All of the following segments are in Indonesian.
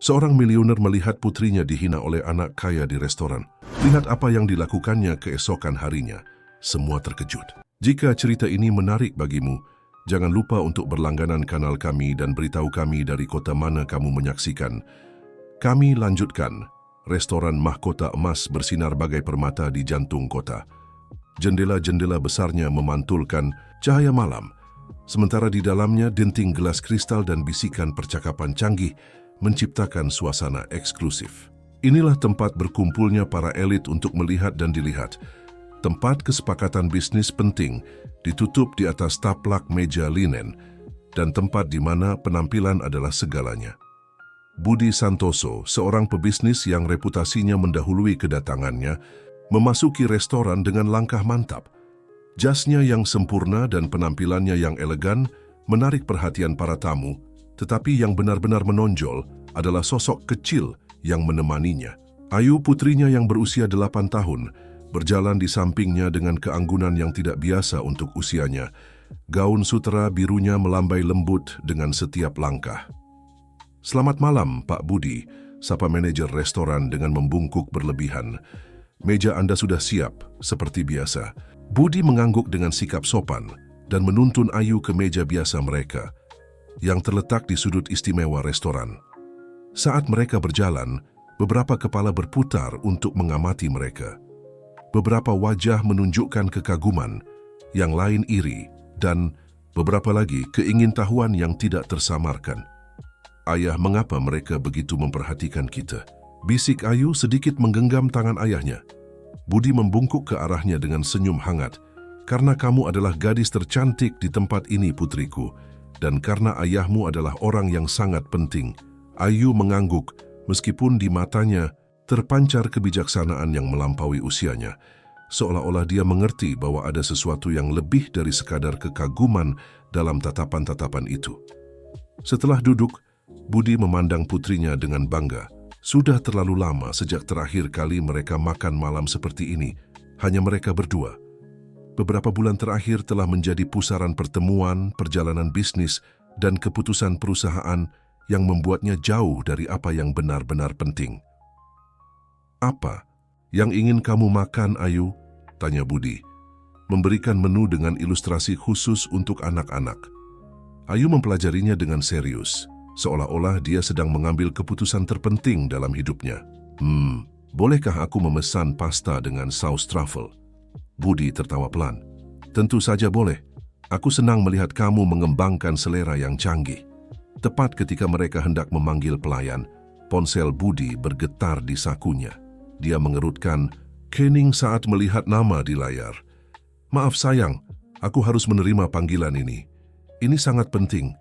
Seorang miliuner melihat putrinya dihina oleh anak kaya di restoran. Lihat apa yang dilakukannya keesokan harinya. Semua terkejut. Jika cerita ini menarik bagimu, jangan lupa untuk berlangganan kanal kami dan beritahu kami dari kota mana kamu menyaksikan. Kami lanjutkan. Restoran Mahkota Emas bersinar bagai permata di jantung kota. Jendela-jendela besarnya memantulkan cahaya malam. Sementara di dalamnya denting gelas kristal dan bisikan percakapan canggih menciptakan suasana eksklusif. Inilah tempat berkumpulnya para elit untuk melihat dan dilihat. Tempat kesepakatan bisnis penting ditutup di atas taplak meja linen dan tempat di mana penampilan adalah segalanya. Budi Santoso, seorang pebisnis yang reputasinya mendahului kedatangannya, memasuki restoran dengan langkah mantap. Jasnya yang sempurna dan penampilannya yang elegan menarik perhatian para tamu, tetapi yang benar-benar menonjol adalah sosok kecil yang menemaninya. Ayu, putrinya yang berusia 8 tahun, berjalan di sampingnya dengan keanggunan yang tidak biasa untuk usianya. Gaun sutera birunya melambai lembut dengan setiap langkah. "Selamat malam, Pak Budi," sapa manajer restoran dengan membungkuk berlebihan. "Meja Anda sudah siap, seperti biasa." Budi mengangguk dengan sikap sopan dan menuntun Ayu ke meja biasa mereka, yang terletak di sudut istimewa restoran. Saat mereka berjalan, beberapa kepala berputar untuk mengamati mereka. Beberapa wajah menunjukkan kekaguman, yang lain iri, dan beberapa lagi keingintahuan yang tidak tersamarkan. "Ayah, mengapa mereka begitu memperhatikan kita?" bisik Ayu sedikit menggenggam tangan ayahnya. Budi membungkuk ke arahnya dengan senyum hangat. "Karena kamu adalah gadis tercantik di tempat ini, putriku, dan karena ayahmu adalah orang yang sangat penting." Ayu mengangguk, meskipun di matanya terpancar kebijaksanaan yang melampaui usianya, seolah-olah dia mengerti bahwa ada sesuatu yang lebih dari sekadar kekaguman dalam tatapan-tatapan itu. Setelah duduk, Budi memandang putrinya dengan bangga. Sudah terlalu lama sejak terakhir kali mereka makan malam seperti ini, hanya mereka berdua. Beberapa bulan terakhir telah menjadi pusaran pertemuan, perjalanan bisnis, dan keputusan perusahaan yang membuatnya jauh dari apa yang benar-benar penting. "Apa yang ingin kamu makan, Ayu?" tanya Budi, memberikan menu dengan ilustrasi khusus untuk anak-anak. Ayu mempelajarinya dengan serius, seolah-olah dia sedang mengambil keputusan terpenting dalam hidupnya. Bolehkah aku memesan pasta dengan saus truffle?" Budi tertawa pelan. "Tentu saja boleh. Aku senang melihat kamu mengembangkan selera yang canggih." Tepat ketika mereka hendak memanggil pelayan, ponsel Budi bergetar di sakunya. Dia mengerutkan kening saat melihat nama di layar. "Maaf sayang, aku harus menerima panggilan ini. Ini sangat penting.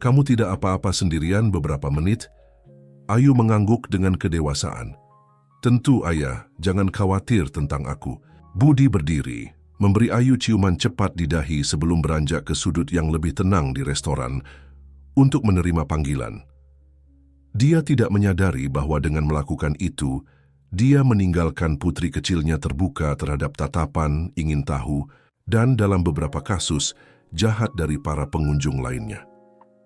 Kamu tidak apa-apa sendirian beberapa menit?" Ayu mengangguk dengan kedewasaan. "Tentu ayah, jangan khawatir tentang aku." Budi berdiri, memberi Ayu ciuman cepat di dahi sebelum beranjak ke sudut yang lebih tenang di restoran untuk menerima panggilan. Dia tidak menyadari bahwa dengan melakukan itu, dia meninggalkan putri kecilnya terbuka terhadap tatapan, ingin tahu, dan dalam beberapa kasus, jahat dari para pengunjung lainnya.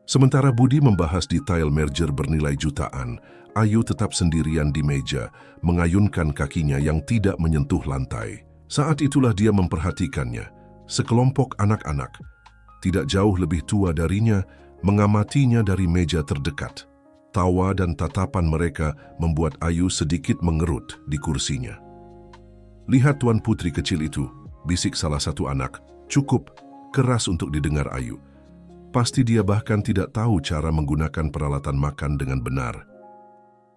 Sementara Budi membahas detail merger bernilai jutaan, Ayu tetap sendirian di meja, mengayunkan kakinya yang tidak menyentuh lantai. Saat itulah dia memperhatikannya. Sekelompok anak-anak, tidak jauh lebih tua darinya, mengamatinya dari meja terdekat. Tawa dan tatapan mereka membuat Ayu sedikit mengerut di kursinya. "Lihat tuan putri kecil itu," bisik salah satu anak, cukup keras untuk didengar Ayu. "Pasti dia bahkan tidak tahu cara menggunakan peralatan makan dengan benar."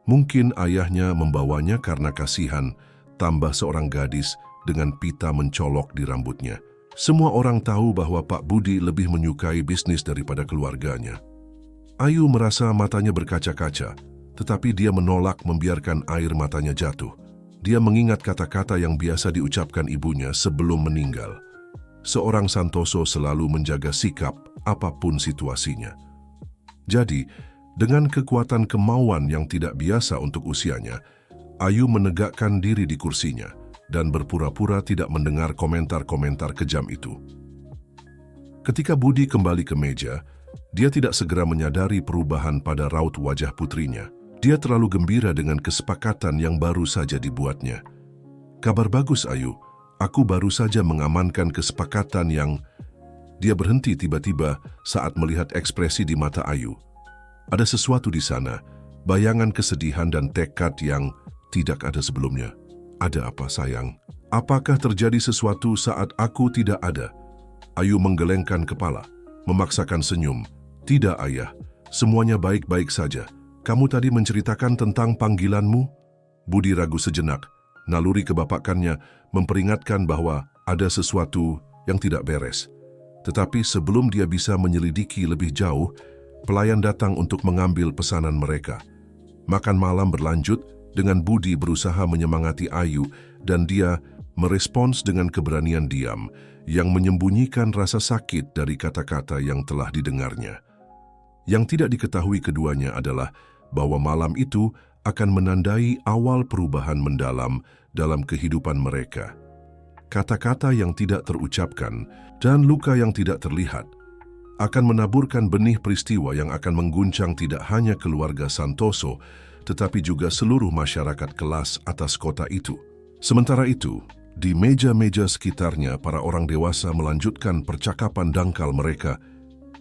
Mungkin ayahnya membawanya karena kasihan, tambah seorang gadis dengan pita mencolok di rambutnya. Semua orang tahu bahwa Pak Budi lebih menyukai bisnis daripada keluarganya. Ayu merasa matanya berkaca-kaca, tetapi dia menolak membiarkan air matanya jatuh. Dia mengingat kata-kata yang biasa diucapkan ibunya sebelum meninggal. Seorang Santoso selalu menjaga sikap apapun situasinya. Jadi, dengan kekuatan kemauan yang tidak biasa untuk usianya, Ayu menegakkan diri di kursinya dan berpura-pura tidak mendengar komentar-komentar kejam itu. Ketika Budi kembali ke meja, dia tidak segera menyadari perubahan pada raut wajah putrinya. Dia terlalu gembira dengan kesepakatan yang baru saja dibuatnya. "Kabar bagus, Ayu. Aku baru saja mengamankan kesepakatan yang..." Dia berhenti tiba-tiba saat melihat ekspresi di mata Ayu. Ada sesuatu di sana, bayangan kesedihan dan tekad yang tidak ada sebelumnya. "Ada apa, sayang? Apakah terjadi sesuatu saat aku tidak ada?" Ayu menggelengkan kepala, memaksakan senyum. "Tidak, Ayah. Semuanya baik-baik saja. Kamu tadi menceritakan tentang panggilanmu?" Budi ragu sejenak. Naluri kebapakannya memperingatkan bahwa ada sesuatu yang tidak beres. Tetapi sebelum dia bisa menyelidiki lebih jauh, pelayan datang untuk mengambil pesanan mereka. Makan malam berlanjut dengan Budi berusaha menyemangati Ayu dan dia merespons dengan keberanian diam yang menyembunyikan rasa sakit dari kata-kata yang telah didengarnya. Yang tidak diketahui keduanya adalah bahwa malam itu akan menandai awal perubahan mendalam dalam kehidupan mereka. Kata-kata yang tidak terucapkan dan luka yang tidak terlihat akan menaburkan benih peristiwa yang akan mengguncang tidak hanya keluarga Santoso, tetapi juga seluruh masyarakat kelas atas kota itu. Sementara itu, di meja-meja sekitarnya para orang dewasa melanjutkan percakapan dangkal mereka,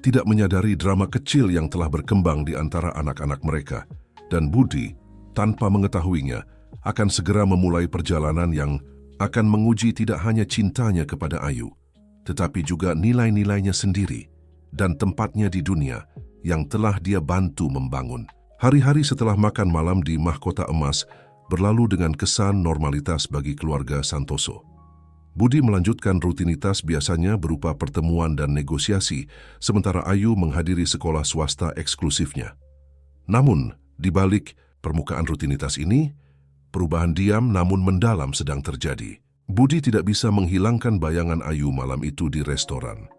tidak menyadari drama kecil yang telah berkembang di antara anak-anak mereka, dan Budi, tanpa mengetahuinya, akan segera memulai perjalanan yang akan menguji tidak hanya cintanya kepada Ayu, tetapi juga nilai-nilainya sendiri dan tempatnya di dunia yang telah dia bantu membangun. Hari-hari setelah makan malam di Mahkota Emas berlalu dengan kesan normalitas bagi keluarga Santoso. Budi melanjutkan rutinitas biasanya berupa pertemuan dan negosiasi, sementara Ayu menghadiri sekolah swasta eksklusifnya. Namun, di balik permukaan rutinitas ini, perubahan diam namun mendalam sedang terjadi. Budi tidak bisa menghilangkan bayangan Ayu malam itu di restoran.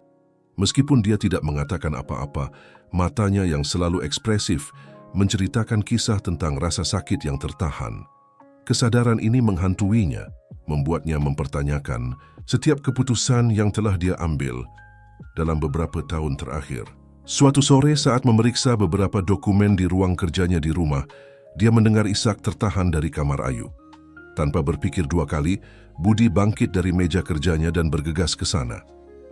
Meskipun dia tidak mengatakan apa-apa, matanya yang selalu ekspresif menceritakan kisah tentang rasa sakit yang tertahan. Kesadaran ini menghantuinya, membuatnya mempertanyakan setiap keputusan yang telah dia ambil dalam beberapa tahun terakhir. Suatu sore saat memeriksa beberapa dokumen di ruang kerjanya di rumah, dia mendengar isak tertahan dari kamar Ayu. Tanpa berpikir dua kali, Budi bangkit dari meja kerjanya dan bergegas ke sana.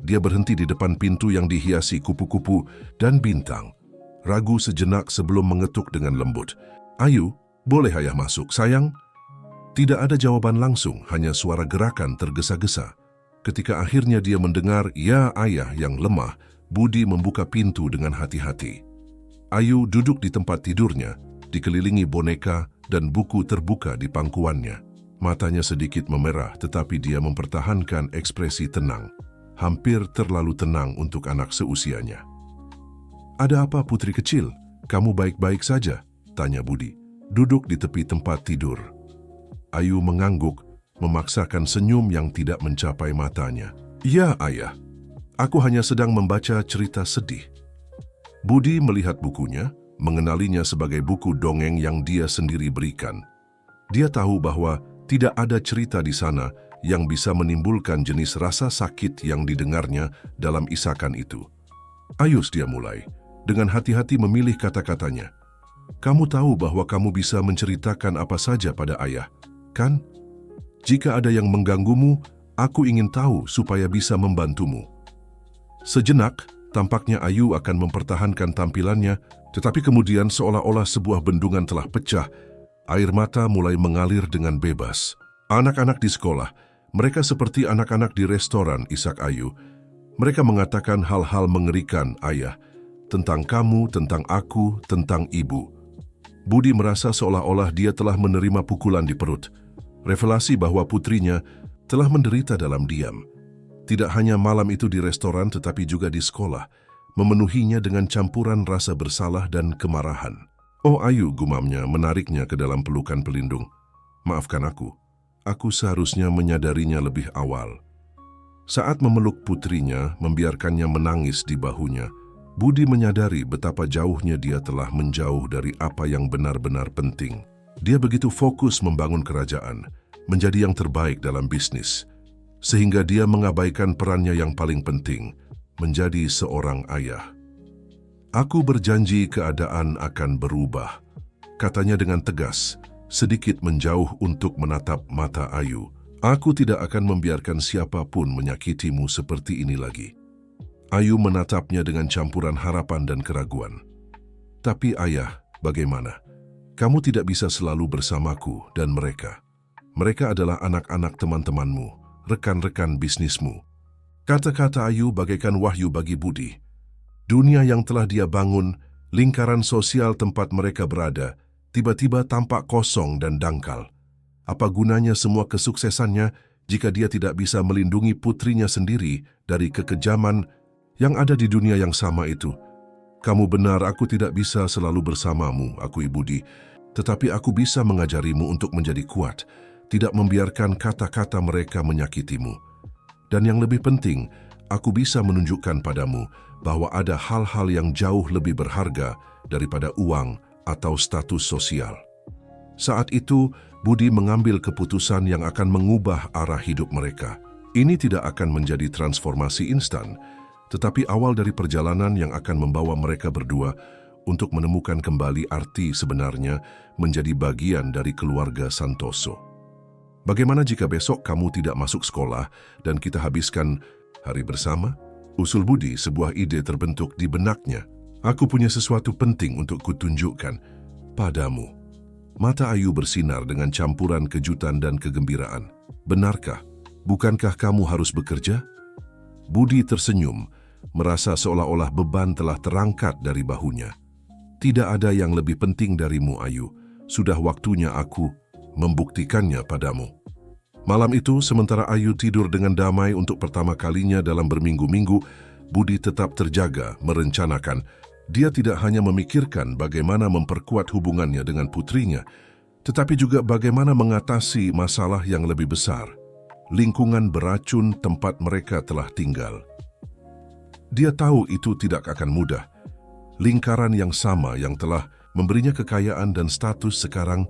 Dia berhenti di depan pintu yang dihiasi kupu-kupu dan bintang. Ragu sejenak sebelum mengetuk dengan lembut. "Ayu, boleh ayah masuk, sayang?" Tidak ada jawaban langsung, hanya suara gerakan tergesa-gesa. Ketika akhirnya dia mendengar "ya ayah" yang lemah, Budi membuka pintu dengan hati-hati. Ayu duduk di tempat tidurnya, dikelilingi boneka dan buku terbuka di pangkuannya. Matanya sedikit memerah, tetapi dia mempertahankan ekspresi tenang. Hampir terlalu tenang untuk anak seusianya. "Ada apa, putri kecil? Kamu baik-baik saja?" tanya Budi, duduk di tepi tempat tidur. Ayu mengangguk, memaksakan senyum yang tidak mencapai matanya. "Ya, ayah. Aku hanya sedang membaca cerita sedih." Budi melihat bukunya, mengenalinya sebagai buku dongeng yang dia sendiri berikan. Dia tahu bahwa tidak ada cerita di sana yang bisa menimbulkan jenis rasa sakit yang didengarnya dalam isakan itu. "Ayus," dia mulai, dengan hati-hati memilih kata-katanya. "Kamu tahu bahwa kamu bisa menceritakan apa saja pada ayah, kan? Jika ada yang mengganggumu, aku ingin tahu supaya bisa membantumu." Sejenak, tampaknya Ayu akan mempertahankan tampilannya, tetapi kemudian seolah-olah sebuah bendungan telah pecah, air mata mulai mengalir dengan bebas. "Anak-anak di sekolah, mereka seperti anak-anak di restoran," isak Ayu. "Mereka mengatakan hal-hal mengerikan, ayah, tentang kamu, tentang aku, tentang ibu." Budi merasa seolah-olah dia telah menerima pukulan di perut. Revelasi bahwa putrinya telah menderita dalam diam. Tidak hanya malam itu di restoran tetapi juga di sekolah, memenuhinya dengan campuran rasa bersalah dan kemarahan. "Oh Ayu," gumamnya, menariknya ke dalam pelukan pelindung. "Maafkan aku. Aku seharusnya menyadarinya lebih awal." Saat memeluk putrinya, membiarkannya menangis di bahunya, Budi menyadari betapa jauhnya dia telah menjauh dari apa yang benar-benar penting. Dia begitu fokus membangun kerajaan, menjadi yang terbaik dalam bisnis, sehingga dia mengabaikan perannya yang paling penting, menjadi seorang ayah. "Aku berjanji keadaan akan berubah. katanya dengan tegas, sedikit menjauh untuk menatap mata Ayu. Aku tidak akan membiarkan siapapun menyakitimu seperti ini lagi. Ayu menatapnya dengan campuran harapan dan keraguan. Tapi ayah, bagaimana? Kamu tidak bisa selalu bersamaku dan mereka. Mereka adalah anak-anak teman-temanmu, rekan-rekan bisnismu. Kata-kata Ayu bagaikan wahyu bagi Budi. Dunia yang telah dia bangun, lingkaran sosial tempat mereka berada, tiba-tiba tampak kosong dan dangkal. Apa gunanya semua kesuksesannya jika dia tidak bisa melindungi putrinya sendiri dari kekejaman yang ada di dunia yang sama itu? Kamu benar, aku tidak bisa selalu bersamamu, aku Budi. Tetapi aku bisa mengajarimu untuk menjadi kuat, tidak membiarkan kata-kata mereka menyakitimu. Dan yang lebih penting, aku bisa menunjukkan padamu bahwa ada hal-hal yang jauh lebih berharga daripada uang atau status sosial. Saat itu, Budi mengambil keputusan yang akan mengubah arah hidup mereka. Ini tidak akan menjadi transformasi instan, tetapi awal dari perjalanan yang akan membawa mereka berdua untuk menemukan kembali arti sebenarnya menjadi bagian dari keluarga Santoso. Bagaimana jika besok kamu tidak masuk sekolah dan kita habiskan hari bersama? Usul Budi, sebuah ide terbentuk di benaknya. Aku punya sesuatu penting untuk kutunjukkan padamu. Mata Ayu bersinar dengan campuran kejutan dan kegembiraan. Benarkah? Bukankah kamu harus bekerja? Budi tersenyum, merasa seolah-olah beban telah terangkat dari bahunya. Tidak ada yang lebih penting darimu, Ayu. Sudah waktunya aku membuktikannya padamu. Malam itu, sementara Ayu tidur dengan damai untuk pertama kalinya dalam berminggu-minggu, Budi tetap terjaga, merencanakan. Dia tidak hanya memikirkan bagaimana memperkuat hubungannya dengan putrinya, tetapi juga bagaimana mengatasi masalah yang lebih besar, lingkungan beracun tempat mereka telah tinggal. Dia tahu itu tidak akan mudah. Lingkaran yang sama yang telah memberinya kekayaan dan status sekarang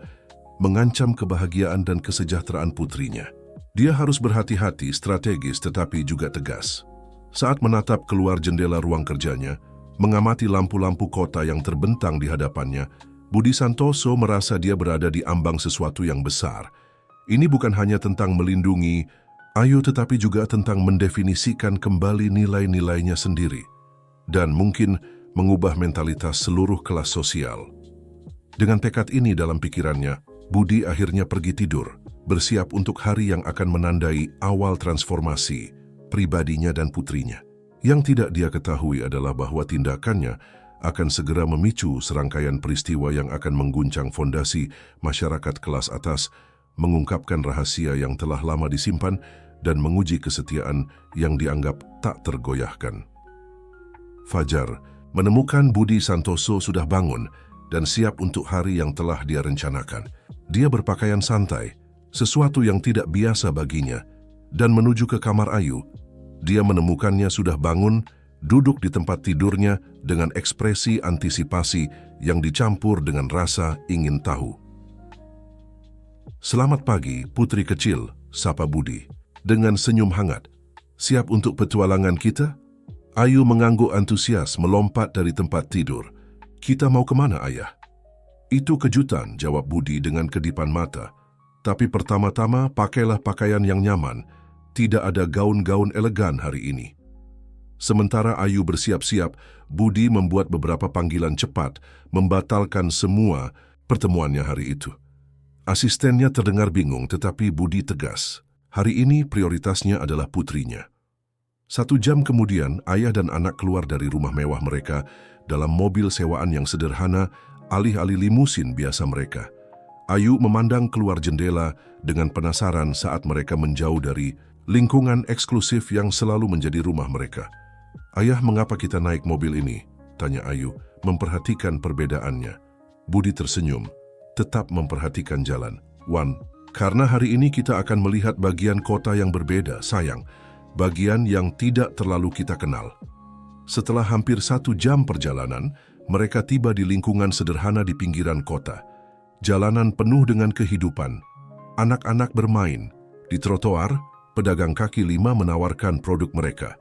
mengancam kebahagiaan dan kesejahteraan putrinya. Dia harus berhati-hati, strategis tetapi juga tegas. Saat menatap keluar jendela ruang kerjanya, mengamati lampu-lampu kota yang terbentang di hadapannya, Budi Santoso merasa dia berada di ambang sesuatu yang besar. Ini bukan hanya tentang melindungi Ayu, tetapi juga tentang mendefinisikan kembali nilai-nilainya sendiri dan mungkin mengubah mentalitas seluruh kelas sosial. Dengan tekad ini dalam pikirannya, Budi akhirnya pergi tidur, bersiap untuk hari yang akan menandai awal transformasi pribadinya dan putrinya. Yang tidak dia ketahui adalah bahwa tindakannya akan segera memicu serangkaian peristiwa yang akan mengguncang fondasi masyarakat kelas atas, mengungkapkan rahasia yang telah lama disimpan, dan menguji kesetiaan yang dianggap tak tergoyahkan. Fajar menemukan Budi Santoso sudah bangun dan siap untuk hari yang telah dia rencanakan. Dia berpakaian santai, sesuatu yang tidak biasa baginya, dan menuju ke kamar Ayu. Dia menemukannya sudah bangun, duduk di tempat tidurnya dengan ekspresi antisipasi yang dicampur dengan rasa ingin tahu. "Selamat pagi, putri kecil," sapa Budi dengan senyum hangat. "Siap untuk petualangan kita?" Ayu mengangguk antusias melompat dari tempat tidur. "Kita mau kemana, ayah?" "Itu kejutan," jawab Budi dengan kedipan mata. "Tapi pertama-tama pakailah pakaian yang nyaman. Tidak ada gaun-gaun elegan hari ini." Sementara Ayu bersiap-siap, Budi membuat beberapa panggilan cepat, membatalkan semua pertemuannya hari itu. Asistennya terdengar bingung, tetapi Budi tegas. Hari ini prioritasnya adalah putrinya. 1 jam kemudian, ayah dan anak keluar dari rumah mewah mereka dalam mobil sewaan yang sederhana, alih-alih limusin biasa mereka. Ayu memandang keluar jendela dengan penasaran saat mereka menjauh dari lingkungan eksklusif yang selalu menjadi rumah mereka. "Ayah, mengapa kita naik mobil ini?" tanya Ayu, memperhatikan perbedaannya. Budi tersenyum, tetap memperhatikan jalan. "Wan, karena hari ini kita akan melihat bagian kota yang berbeda, sayang. Bagian yang tidak terlalu kita kenal." Setelah hampir 1 jam perjalanan, mereka tiba di lingkungan sederhana di pinggiran kota. Jalanan penuh dengan kehidupan. Anak-anak bermain. Di trotoar, pedagang kaki lima menawarkan produk mereka.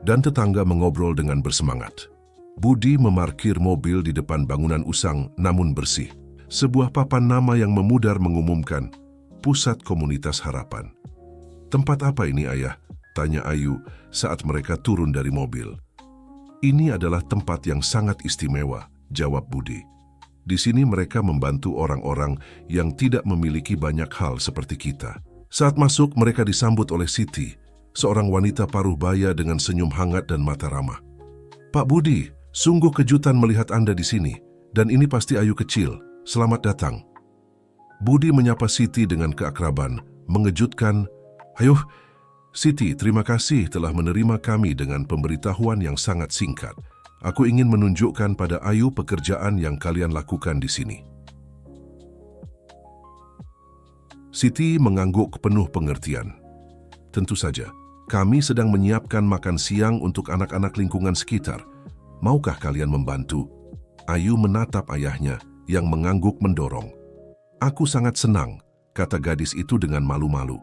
Dan tetangga mengobrol dengan bersemangat. Budi memarkir mobil di depan bangunan usang namun bersih. Sebuah papan nama yang memudar mengumumkan, Pusat Komunitas Harapan. "Tempat apa ini, Ayah?" tanya Ayu saat mereka turun dari mobil. "Ini adalah tempat yang sangat istimewa," jawab Budi. "Di sini mereka membantu orang-orang yang tidak memiliki banyak hal seperti kita." Saat masuk, mereka disambut oleh Siti, seorang wanita paruh baya dengan senyum hangat dan mata ramah. "Pak Budi, sungguh kejutan melihat Anda di sini, dan ini pasti Ayu kecil. Selamat datang." Budi menyapa Siti dengan keakraban, mengejutkan. "Ayo, Siti, terima kasih telah menerima kami dengan pemberitahuan yang sangat singkat. Aku ingin menunjukkan pada Ayu pekerjaan yang kalian lakukan di sini." Siti mengangguk penuh pengertian. "Tentu saja, kami sedang menyiapkan makan siang untuk anak-anak lingkungan sekitar. Maukah kalian membantu?" Ayu menatap ayahnya yang mengangguk mendorong. "Aku sangat senang," kata gadis itu dengan malu-malu.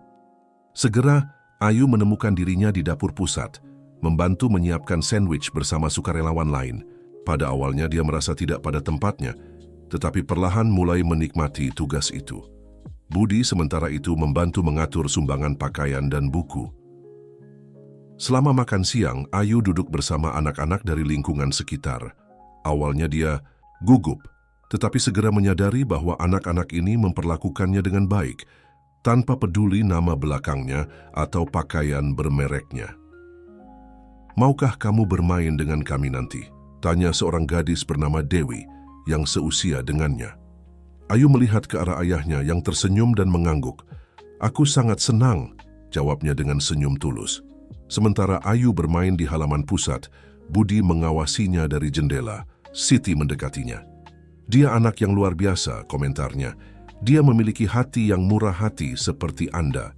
Segera, Ayu menemukan dirinya di dapur pusat, membantu menyiapkan sandwich bersama sukarelawan lain. Pada awalnya dia merasa tidak pada tempatnya, tetapi perlahan mulai menikmati tugas itu. Budi sementara itu membantu mengatur sumbangan pakaian dan buku. Selama makan siang, Ayu duduk bersama anak-anak dari lingkungan sekitar. Awalnya dia gugup, tetapi segera menyadari bahwa anak-anak ini memperlakukannya dengan baik, tanpa peduli nama belakangnya atau pakaian bermereknya. "Maukah kamu bermain dengan kami nanti?" tanya seorang gadis bernama Dewi yang seusia dengannya. Ayu melihat ke arah ayahnya yang tersenyum dan mengangguk. "Aku sangat senang," jawabnya dengan senyum tulus. Sementara Ayu bermain di halaman pusat, Budi mengawasinya dari jendela. Siti mendekatinya. "Dia anak yang luar biasa," komentarnya. "Dia memiliki hati yang murah hati seperti Anda."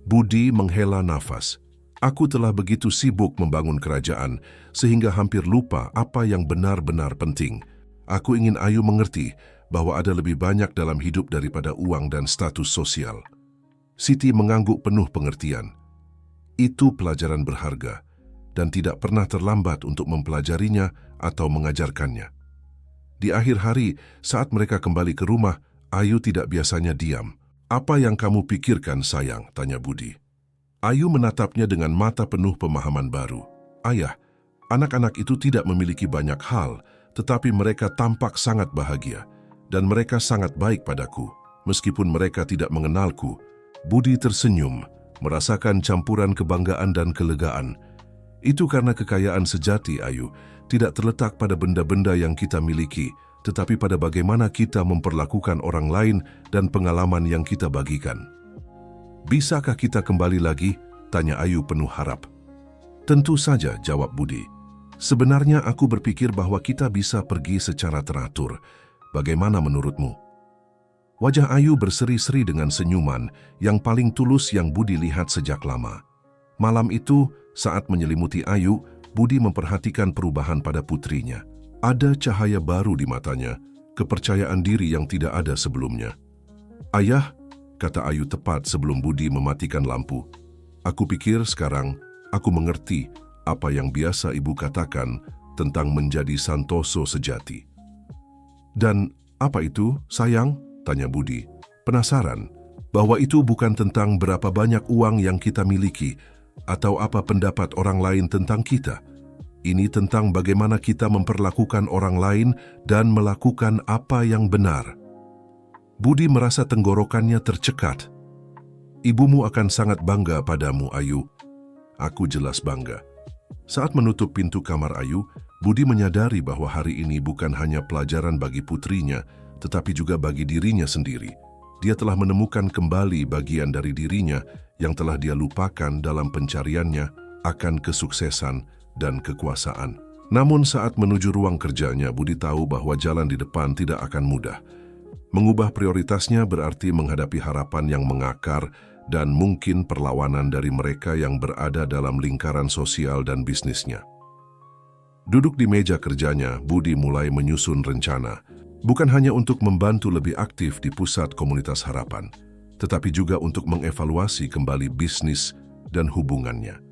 Budi menghela nafas. "Aku telah begitu sibuk membangun kerajaan, sehingga hampir lupa apa yang benar-benar penting. Aku ingin Ayu mengerti bahwa ada lebih banyak dalam hidup daripada uang dan status sosial." Siti mengangguk penuh pengertian. "Itu pelajaran berharga, dan tidak pernah terlambat untuk mempelajarinya atau mengajarkannya." Di akhir hari, saat mereka kembali ke rumah, Ayu tidak biasanya diam. "Apa yang kamu pikirkan, sayang?" tanya Budi. Ayu menatapnya dengan mata penuh pemahaman baru. "Ayah, anak-anak itu tidak memiliki banyak hal, tetapi mereka tampak sangat bahagia, dan mereka sangat baik padaku, meskipun mereka tidak mengenalku." Budi tersenyum, merasakan campuran kebanggaan dan kelegaan. "Itu karena kekayaan sejati, Ayu, tidak terletak pada benda-benda yang kita miliki, tetapi pada bagaimana kita memperlakukan orang lain dan pengalaman yang kita bagikan." "Bisakah kita kembali lagi?" tanya Ayu penuh harap. "Tentu saja," jawab Budi. "Sebenarnya aku berpikir bahwa kita bisa pergi secara teratur. Bagaimana menurutmu?" Wajah Ayu berseri-seri dengan senyuman yang paling tulus yang Budi lihat sejak lama. Malam itu, saat menyelimuti Ayu, Budi memperhatikan perubahan pada putrinya. Ada cahaya baru di matanya, kepercayaan diri yang tidak ada sebelumnya. "Ayah," kata Ayu tepat sebelum Budi mematikan lampu, "aku pikir sekarang aku mengerti apa yang biasa ibu katakan tentang menjadi santoso sejati." "Dan apa itu, sayang?" tanya Budi, penasaran bahwa itu bukan tentang berapa banyak uang yang kita miliki atau apa pendapat orang lain tentang kita. Ini tentang bagaimana kita memperlakukan orang lain dan melakukan apa yang benar. Budi merasa tenggorokannya tercekat. "Ibumu akan sangat bangga padamu, Ayu." "Aku jelas bangga." Saat menutup pintu kamar Ayu, Budi menyadari bahwa hari ini bukan hanya pelajaran bagi putrinya, tetapi juga bagi dirinya sendiri. Dia telah menemukan kembali bagian dari dirinya yang telah dia lupakan dalam pencariannya akan kesuksesan dan kekuasaan. Namun saat menuju ruang kerjanya, Budi tahu bahwa jalan di depan tidak akan mudah. Mengubah prioritasnya berarti menghadapi harapan yang mengakar dan mungkin perlawanan dari mereka yang berada dalam lingkaran sosial dan bisnisnya. Duduk di meja kerjanya, Budi mulai menyusun rencana. Bukan hanya untuk membantu lebih aktif di pusat komunitas harapan, tetapi juga untuk mengevaluasi kembali bisnis dan hubungannya.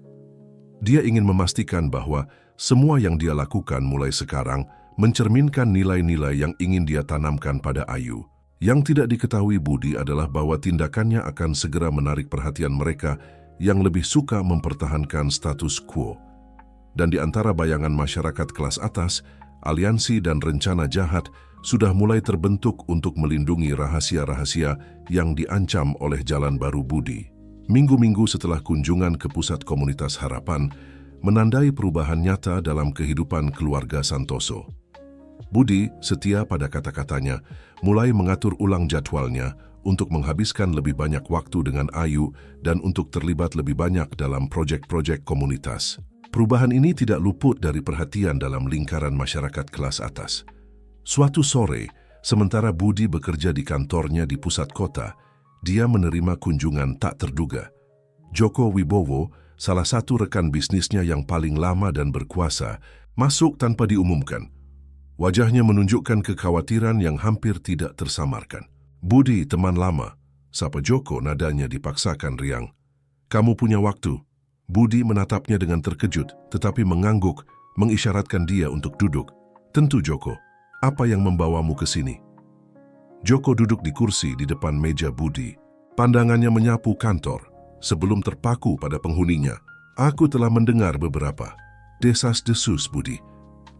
Dia ingin memastikan bahwa semua yang dia lakukan mulai sekarang mencerminkan nilai-nilai yang ingin dia tanamkan pada Ayu. Yang tidak diketahui Budi adalah bahwa tindakannya akan segera menarik perhatian mereka yang lebih suka mempertahankan status quo. Dan di antara bayangan masyarakat kelas atas, aliansi dan rencana jahat sudah mulai terbentuk untuk melindungi rahasia-rahasia yang diancam oleh jalan baru Budi. Minggu-minggu setelah kunjungan ke pusat komunitas harapan, menandai perubahan nyata dalam kehidupan keluarga Santoso. Budi, setia pada kata-katanya, mulai mengatur ulang jadwalnya untuk menghabiskan lebih banyak waktu dengan Ayu dan untuk terlibat lebih banyak dalam proyek-proyek komunitas. Perubahan ini tidak luput dari perhatian dalam lingkaran masyarakat kelas atas. Suatu sore, sementara Budi bekerja di kantornya di pusat kota, dia menerima kunjungan tak terduga. Joko Wibowo, salah satu rekan bisnisnya yang paling lama dan berkuasa, masuk tanpa diumumkan. Wajahnya menunjukkan kekhawatiran yang hampir tidak tersamarkan. "Budi, teman lama," sapa Joko, nadanya dipaksakan riang. "Kamu punya waktu?" Budi menatapnya dengan terkejut, tetapi mengangguk, mengisyaratkan dia untuk duduk. "Tentu, Joko. Apa yang membawamu ke sini?" Joko duduk di kursi di depan meja Budi. Pandangannya menyapu kantor. Sebelum terpaku pada penghuninya, "Aku telah mendengar beberapa desas-desus, Budi.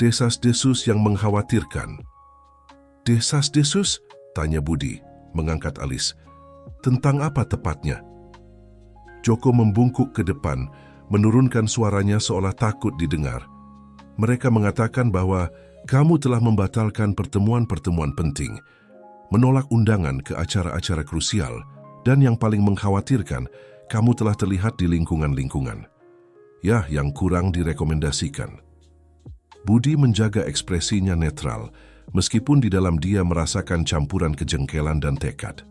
Desas-desus yang mengkhawatirkan." "Desas-desus?" tanya Budi, mengangkat alis. "Tentang apa tepatnya?" Joko membungkuk ke depan, menurunkan suaranya seolah takut didengar. "Mereka mengatakan bahwa kamu telah membatalkan pertemuan-pertemuan penting, menolak undangan ke acara-acara krusial, dan yang paling mengkhawatirkan, kamu telah terlihat di lingkungan-lingkungan. Ya, yang kurang direkomendasikan." Budi menjaga ekspresinya netral, meskipun di dalam dia merasakan campuran kejengkelan dan tekad.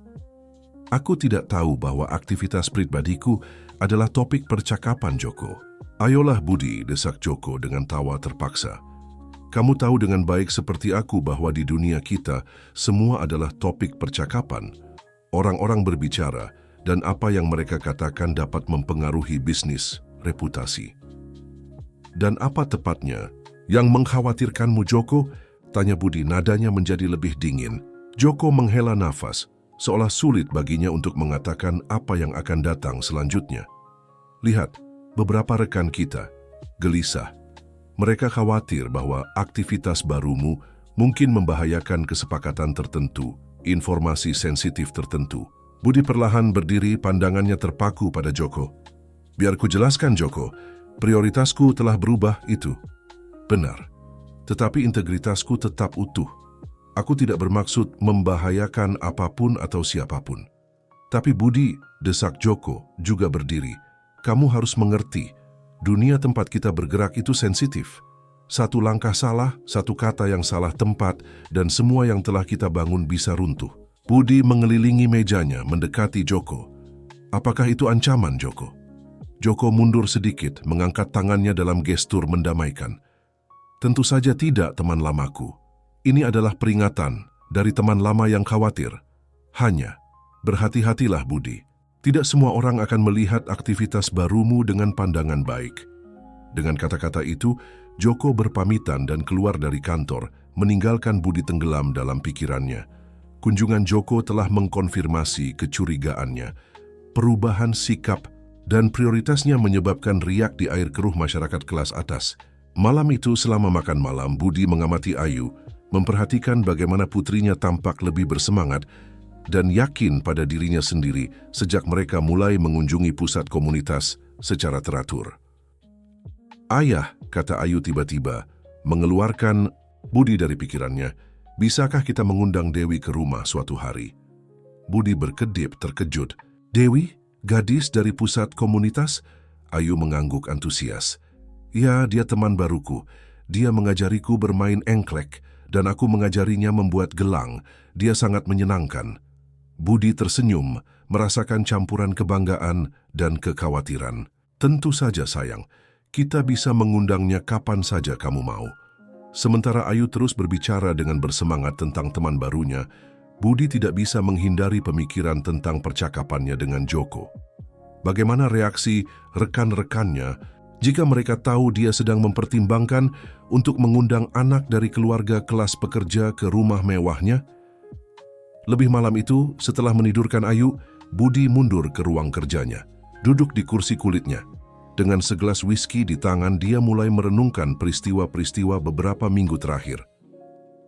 "Aku tidak tahu bahwa aktivitas pribadiku adalah topik percakapan, Joko." "Ayolah Budi," desak Joko dengan tawa terpaksa. "Kamu tahu dengan baik seperti aku bahwa di dunia kita semua adalah topik percakapan. Orang-orang berbicara dan apa yang mereka katakan dapat mempengaruhi bisnis, reputasi." "Dan apa tepatnya yang mengkhawatirkanmu, Joko?" tanya Budi, nadanya menjadi lebih dingin. Joko menghela nafas, seolah sulit baginya untuk mengatakan apa yang akan datang selanjutnya. "Lihat, beberapa rekan kita gelisah. Mereka khawatir bahwa aktivitas barumu mungkin membahayakan kesepakatan tertentu, informasi sensitif tertentu." Budi perlahan berdiri, pandangannya terpaku pada Joko. "Biar ku jelaskan, Joko. Prioritasku telah berubah itu." "Benar, tetapi integritasku tetap utuh. Aku tidak bermaksud membahayakan apapun atau siapapun." "Tapi Budi," desak Joko, juga berdiri, "kamu harus mengerti, dunia tempat kita bergerak itu sensitif. Satu langkah salah, satu kata yang salah tempat, dan semua yang telah kita bangun bisa runtuh." Budi mengelilingi mejanya, mendekati Joko. "Apakah itu ancaman, Joko?" Joko mundur sedikit, mengangkat tangannya dalam gestur mendamaikan. "Tentu saja tidak, teman lamaku. Ini adalah peringatan dari teman lama yang khawatir. Hanya, berhati-hatilah Budi. Tidak semua orang akan melihat aktivitas barumu dengan pandangan baik." Dengan kata-kata itu, Joko berpamitan dan keluar dari kantor, meninggalkan Budi tenggelam dalam pikirannya. Kunjungan Joko telah mengkonfirmasi kecurigaannya. Perubahan sikap dan prioritasnya menyebabkan riak di air keruh masyarakat kelas atas. Malam itu selama makan malam, Budi mengamati Ayu, memperhatikan bagaimana putrinya tampak lebih bersemangat dan yakin pada dirinya sendiri sejak mereka mulai mengunjungi pusat komunitas secara teratur. "Ayah," kata Ayu tiba-tiba, mengeluarkan Budi dari pikirannya, "bisakah kita mengundang Dewi ke rumah suatu hari?" Budi berkedip terkejut. "Dewi? Gadis dari pusat komunitas?" Ayu mengangguk antusias. "Ya, dia teman baruku. Dia mengajariku bermain engklek, dan aku mengajarinya membuat gelang. Dia sangat menyenangkan." Budi tersenyum, merasakan campuran kebanggaan dan kekhawatiran. "Tentu saja sayang, kita bisa mengundangnya kapan saja kamu mau." Sementara Ayu terus berbicara dengan bersemangat tentang teman barunya, Budi tidak bisa menghindari pemikiran tentang percakapannya dengan Joko. Bagaimana reaksi rekan-rekannya jika mereka tahu dia sedang mempertimbangkan untuk mengundang anak dari keluarga kelas pekerja ke rumah mewahnya? Lebih malam itu, setelah menidurkan Ayu, Budi mundur ke ruang kerjanya, duduk di kursi kulitnya. Dengan segelas whisky di tangan, dia mulai merenungkan peristiwa-peristiwa beberapa minggu terakhir.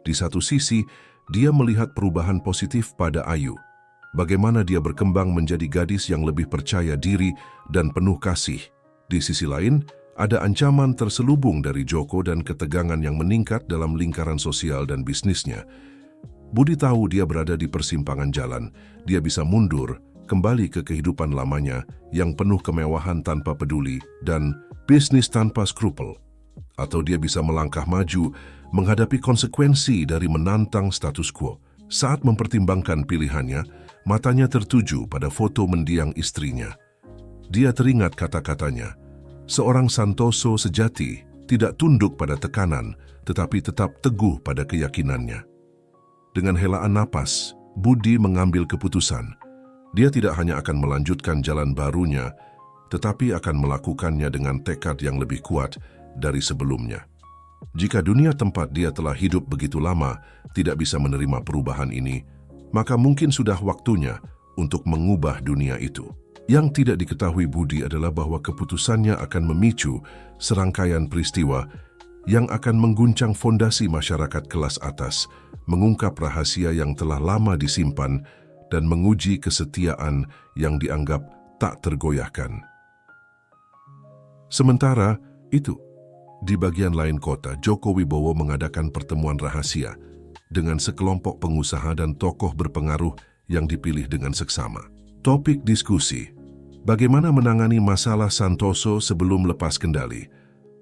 Di satu sisi, dia melihat perubahan positif pada Ayu. Bagaimana dia berkembang menjadi gadis yang lebih percaya diri dan penuh kasih. Di sisi lain, ada ancaman terselubung dari Joko dan ketegangan yang meningkat dalam lingkaran sosial dan bisnisnya. Budi tahu dia berada di persimpangan jalan. Dia bisa mundur, kembali ke kehidupan lamanya yang penuh kemewahan tanpa peduli dan bisnis tanpa skrupel. Atau dia bisa melangkah maju, menghadapi konsekuensi dari menantang status quo. Saat mempertimbangkan pilihannya, matanya tertuju pada foto mendiang istrinya. Dia teringat kata-katanya, seorang Santoso sejati tidak tunduk pada tekanan, tetapi tetap teguh pada keyakinannya. Dengan helaan napas, Budi mengambil keputusan. Dia tidak hanya akan melanjutkan jalan barunya, tetapi akan melakukannya dengan tekad yang lebih kuat dari sebelumnya. Jika dunia tempat dia telah hidup begitu lama tidak bisa menerima perubahan ini, maka mungkin sudah waktunya untuk mengubah dunia itu. Yang tidak diketahui Budi adalah bahwa keputusannya akan memicu serangkaian peristiwa yang akan mengguncang fondasi masyarakat kelas atas, mengungkap rahasia yang telah lama disimpan, dan menguji kesetiaan yang dianggap tak tergoyahkan. Sementara itu, di bagian lain kota, Joko Wibowo mengadakan pertemuan rahasia dengan sekelompok pengusaha dan tokoh berpengaruh yang dipilih dengan seksama. Topik diskusi, bagaimana menangani masalah Santoso sebelum lepas kendali.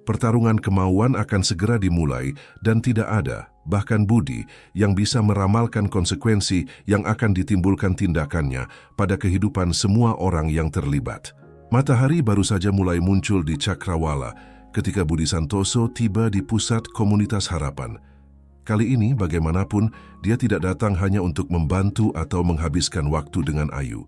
Pertarungan kemauan akan segera dimulai dan tidak ada, bahkan Budi, yang bisa meramalkan konsekuensi yang akan ditimbulkan tindakannya pada kehidupan semua orang yang terlibat. Matahari baru saja mulai muncul di Cakrawala ketika Budi Santoso tiba di pusat komunitas harapan. Kali ini bagaimanapun, dia tidak datang hanya untuk membantu atau menghabiskan waktu dengan Ayu.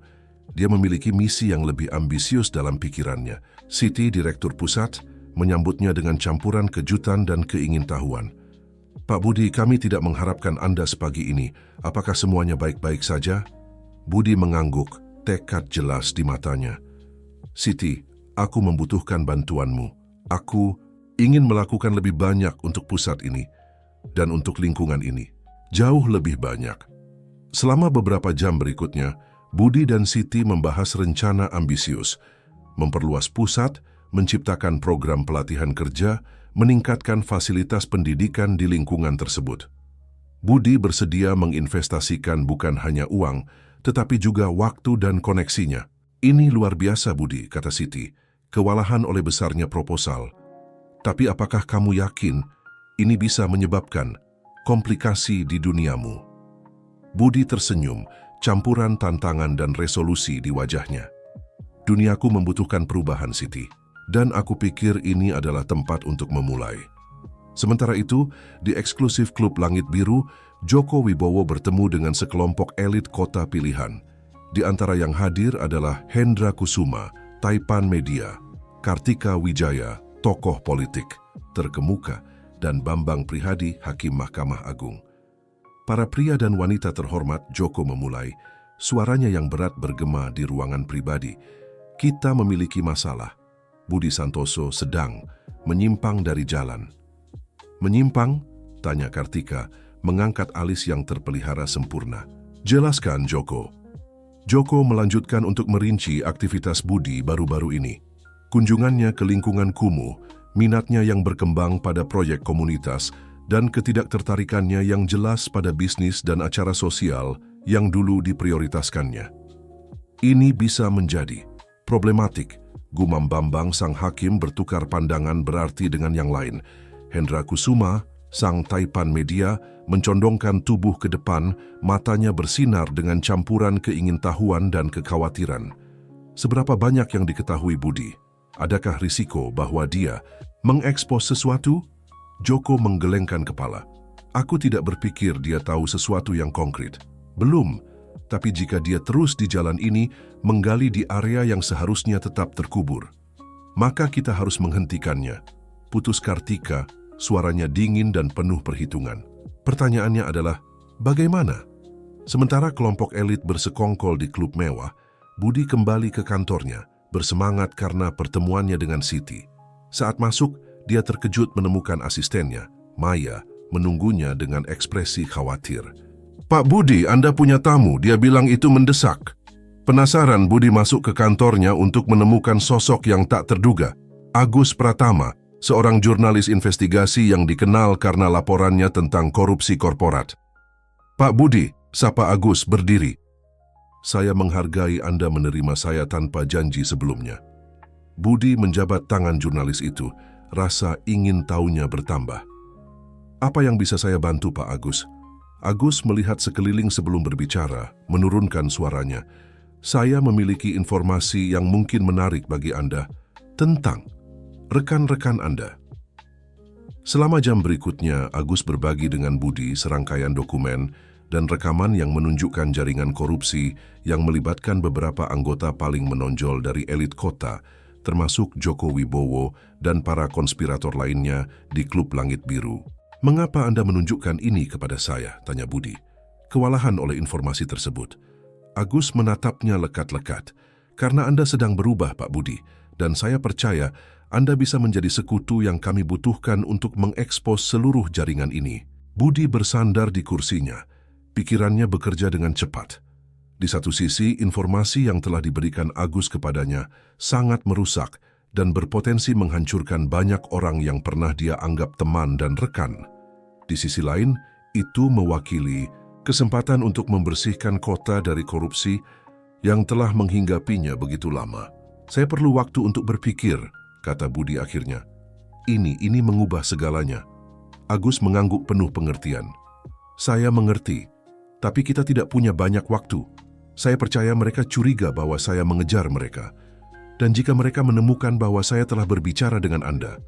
Dia memiliki misi yang lebih ambisius dalam pikirannya. Siti, direktur pusat, menyambutnya dengan campuran kejutan dan keingintahuan. Pak Budi, kami tidak mengharapkan Anda sepagi ini. Apakah semuanya baik-baik saja? Budi mengangguk, tekad jelas di matanya. Siti, aku membutuhkan bantuanmu. Aku ingin melakukan lebih banyak untuk pusat ini dan untuk lingkungan ini. Jauh lebih banyak. Selama beberapa jam berikutnya, Budi dan Siti membahas rencana ambisius, memperluas pusat, menciptakan program pelatihan kerja, meningkatkan fasilitas pendidikan di lingkungan tersebut. Budi bersedia menginvestasikan bukan hanya uang, tetapi juga waktu dan koneksinya. Ini luar biasa, Budi, kata Siti, kewalahan oleh besarnya proposal. Tapi apakah kamu yakin ini bisa menyebabkan komplikasi di duniamu? Budi tersenyum, campuran tantangan dan resolusi di wajahnya. Duniaku membutuhkan perubahan, Siti. Dan aku pikir ini adalah tempat untuk memulai. Sementara itu, di eksklusif Klub Langit Biru, Joko Wibowo bertemu dengan sekelompok elit kota pilihan. Di antara yang hadir adalah Hendra Kusuma, Taipan Media, Kartika Wijaya, tokoh politik terkemuka, dan Bambang Prihadi, Hakim Mahkamah Agung. Para pria dan wanita terhormat, Joko memulai. Suaranya yang berat bergema di ruangan pribadi. Kita memiliki masalah. Budi Santoso sedang menyimpang dari jalan. Menyimpang? Tanya Kartika, mengangkat alis yang terpelihara sempurna. Jelaskan, Joko. Joko melanjutkan untuk merinci aktivitas Budi baru-baru ini. Kunjungannya ke lingkungan kumuh, minatnya yang berkembang pada proyek komunitas, dan ketidaktertarikannya yang jelas pada bisnis dan acara sosial yang dulu diprioritaskannya. Ini bisa menjadi problematik. Gumam Bambang, sang hakim, bertukar pandangan berarti dengan yang lain. Hendra Kusuma, sang Taipan Media, mencondongkan tubuh ke depan, matanya bersinar dengan campuran keingintahuan dan kekhawatiran. Seberapa banyak yang diketahui Budi? Adakah risiko bahwa dia mengekspos sesuatu? Joko menggelengkan kepala. Aku tidak berpikir dia tahu sesuatu yang konkret. Belum. Tapi jika dia terus di jalan ini, menggali di area yang seharusnya tetap terkubur, maka kita harus menghentikannya. Putus Kartika, suaranya dingin dan penuh perhitungan. Pertanyaannya adalah, bagaimana? Sementara kelompok elit bersekongkol di klub mewah, Budi kembali ke kantornya, bersemangat karena pertemuannya dengan Siti. Saat masuk, dia terkejut menemukan asistennya, Maya, menunggunya dengan ekspresi khawatir. "Pak Budi, Anda punya tamu, dia bilang itu mendesak." Penasaran, Budi masuk ke kantornya untuk menemukan sosok yang tak terduga, Agus Pratama, seorang jurnalis investigasi yang dikenal karena laporannya tentang korupsi korporat. "Pak Budi," sapa Agus berdiri. "Saya menghargai Anda menerima saya tanpa janji sebelumnya." Budi menjabat tangan jurnalis itu, rasa ingin tahunya bertambah. "Apa yang bisa saya bantu, Pak Agus?" Agus melihat sekeliling sebelum berbicara, menurunkan suaranya. "Saya memiliki informasi yang mungkin menarik bagi Anda tentang rekan-rekan Anda." Selama jam berikutnya, Agus berbagi dengan Budi serangkaian dokumen dan rekaman yang menunjukkan jaringan korupsi yang melibatkan beberapa anggota paling menonjol dari elit kota, termasuk Joko Wibowo dan para konspirator lainnya di Klub Langit Biru. "Mengapa Anda menunjukkan ini kepada saya?" tanya Budi, kewalahan oleh informasi tersebut. Agus menatapnya lekat-lekat. "Karena Anda sedang berubah, Pak Budi, dan saya percaya Anda bisa menjadi sekutu yang kami butuhkan untuk mengekspos seluruh jaringan ini." Budi bersandar di kursinya. Pikirannya bekerja dengan cepat. Di satu sisi, informasi yang telah diberikan Agus kepadanya sangat merusak dan berpotensi menghancurkan banyak orang yang pernah dia anggap teman dan rekan. Di sisi lain, itu mewakili kesempatan untuk membersihkan kota dari korupsi yang telah menghinggapinya begitu lama. "Saya perlu waktu untuk berpikir," kata Budi akhirnya. Ini mengubah segalanya." Agus mengangguk penuh pengertian. "Saya mengerti. Tapi kita tidak punya banyak waktu. Saya percaya mereka curiga bahwa saya mengejar mereka. Dan jika mereka menemukan bahwa saya telah berbicara dengan Anda,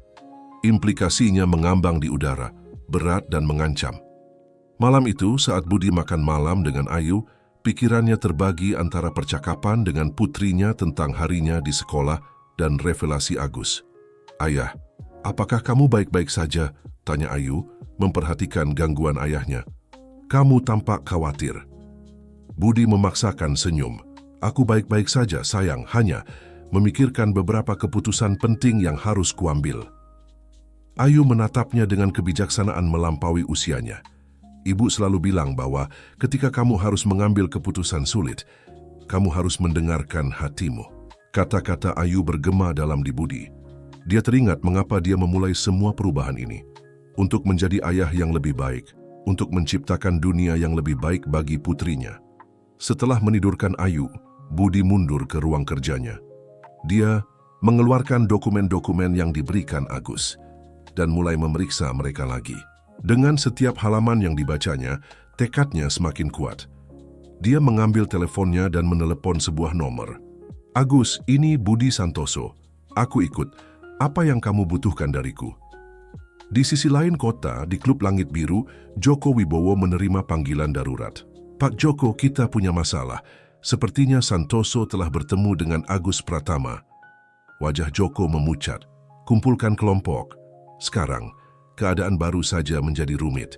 implikasinya mengambang di udara, berat dan mengancam." Malam itu, saat Budi makan malam dengan Ayu, pikirannya terbagi antara percakapan dengan putrinya tentang harinya di sekolah dan revelasi Agus. "Ayah, apakah kamu baik-baik saja?" tanya Ayu, memperhatikan gangguan ayahnya. "Kamu tampak khawatir." Budi memaksakan senyum. "Aku baik-baik saja, sayang, hanya memikirkan beberapa keputusan penting yang harus kuambil." Ayu menatapnya dengan kebijaksanaan melampaui usianya. "Ibu selalu bilang bahwa ketika kamu harus mengambil keputusan sulit, kamu harus mendengarkan hatimu." Kata-kata Ayu bergema dalam di Budi. Dia teringat mengapa dia memulai semua perubahan ini. Untuk menjadi ayah yang lebih baik, untuk menciptakan dunia yang lebih baik bagi putrinya. Setelah menidurkan Ayu, Budi mundur ke ruang kerjanya. Dia mengeluarkan dokumen-dokumen yang diberikan Agus dan mulai memeriksa mereka lagi. Dengan setiap halaman yang dibacanya, tekadnya semakin kuat. Dia mengambil teleponnya dan menelepon sebuah nomor. "Agus, ini Budi Santoso. Aku ikut. Apa yang kamu butuhkan dariku?" Di sisi lain kota, di Klub Langit Biru, Joko Wibowo menerima panggilan darurat. "Pak Joko, kita punya masalah. Sepertinya Santoso telah bertemu dengan Agus Pratama." Wajah Joko memucat. "Kumpulkan kelompok. Sekarang, keadaan baru saja menjadi rumit."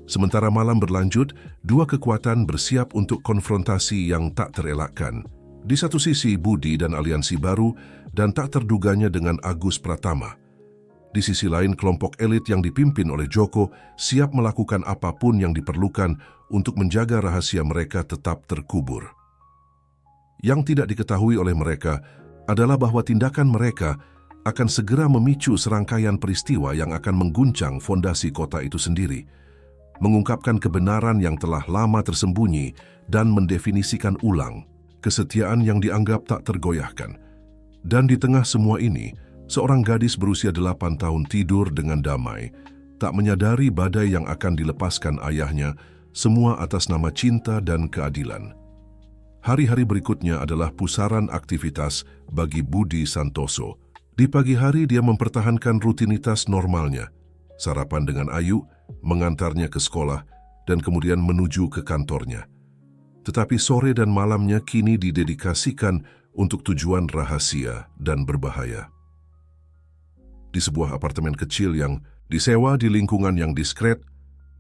Sementara malam berlanjut, dua kekuatan bersiap untuk konfrontasi yang tak terelakkan. Di satu sisi, Budi dan aliansi baru dan tak terduganya dengan Agus Pratama. Di sisi lain, kelompok elit yang dipimpin oleh Joko siap melakukan apapun yang diperlukan untuk menjaga rahasia mereka tetap terkubur. Yang tidak diketahui oleh mereka adalah bahwa tindakan mereka akan segera memicu serangkaian peristiwa yang akan mengguncang fondasi kota itu sendiri, mengungkapkan kebenaran yang telah lama tersembunyi dan mendefinisikan ulang kesetiaan yang dianggap tak tergoyahkan. Dan di tengah semua ini, seorang gadis berusia 8 tahun tidur dengan damai, tak menyadari badai yang akan dilepaskan ayahnya, semua atas nama cinta dan keadilan. Hari-hari berikutnya adalah pusaran aktivitas bagi Budi Santoso. Di pagi hari dia mempertahankan rutinitas normalnya, sarapan dengan Ayu, mengantarnya ke sekolah, dan kemudian menuju ke kantornya. Tetapi sore dan malamnya kini didedikasikan untuk tujuan rahasia dan berbahaya. Di sebuah apartemen kecil yang disewa di lingkungan yang diskret,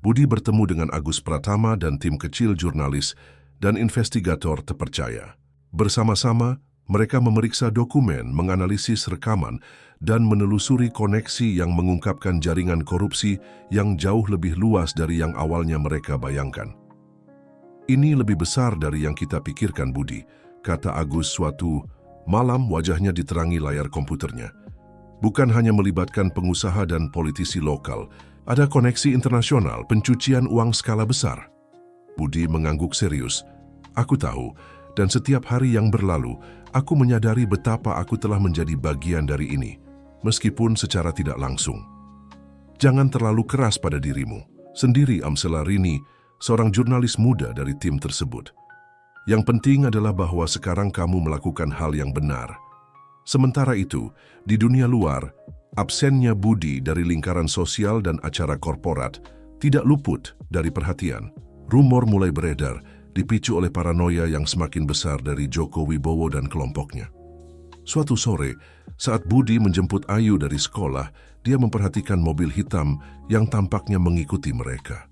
Budi bertemu dengan Agus Pratama dan tim kecil jurnalis dan investigator terpercaya. Bersama-sama, mereka memeriksa dokumen, menganalisis rekaman, dan menelusuri koneksi yang mengungkapkan jaringan korupsi yang jauh lebih luas dari yang awalnya mereka bayangkan. "Ini lebih besar dari yang kita pikirkan, Budi," kata Agus suatu malam wajahnya diterangi layar komputernya. "Bukan hanya melibatkan pengusaha dan politisi lokal, ada koneksi internasional, pencucian uang skala besar." Budi mengangguk serius. "Aku tahu, dan setiap hari yang berlalu, aku menyadari betapa aku telah menjadi bagian dari ini, meskipun secara tidak langsung." "Jangan terlalu keras pada dirimu," sendiri Amsela Rini, seorang jurnalis muda dari tim tersebut. "Yang penting adalah bahwa sekarang kamu melakukan hal yang benar." Sementara itu, di dunia luar, absennya Budi dari lingkaran sosial dan acara korporat tidak luput dari perhatian. Rumor mulai beredar, dipicu oleh paranoia yang semakin besar dari Joko Wibowo dan kelompoknya. Suatu sore, saat Budi menjemput Ayu dari sekolah, dia memperhatikan mobil hitam yang tampaknya mengikuti mereka.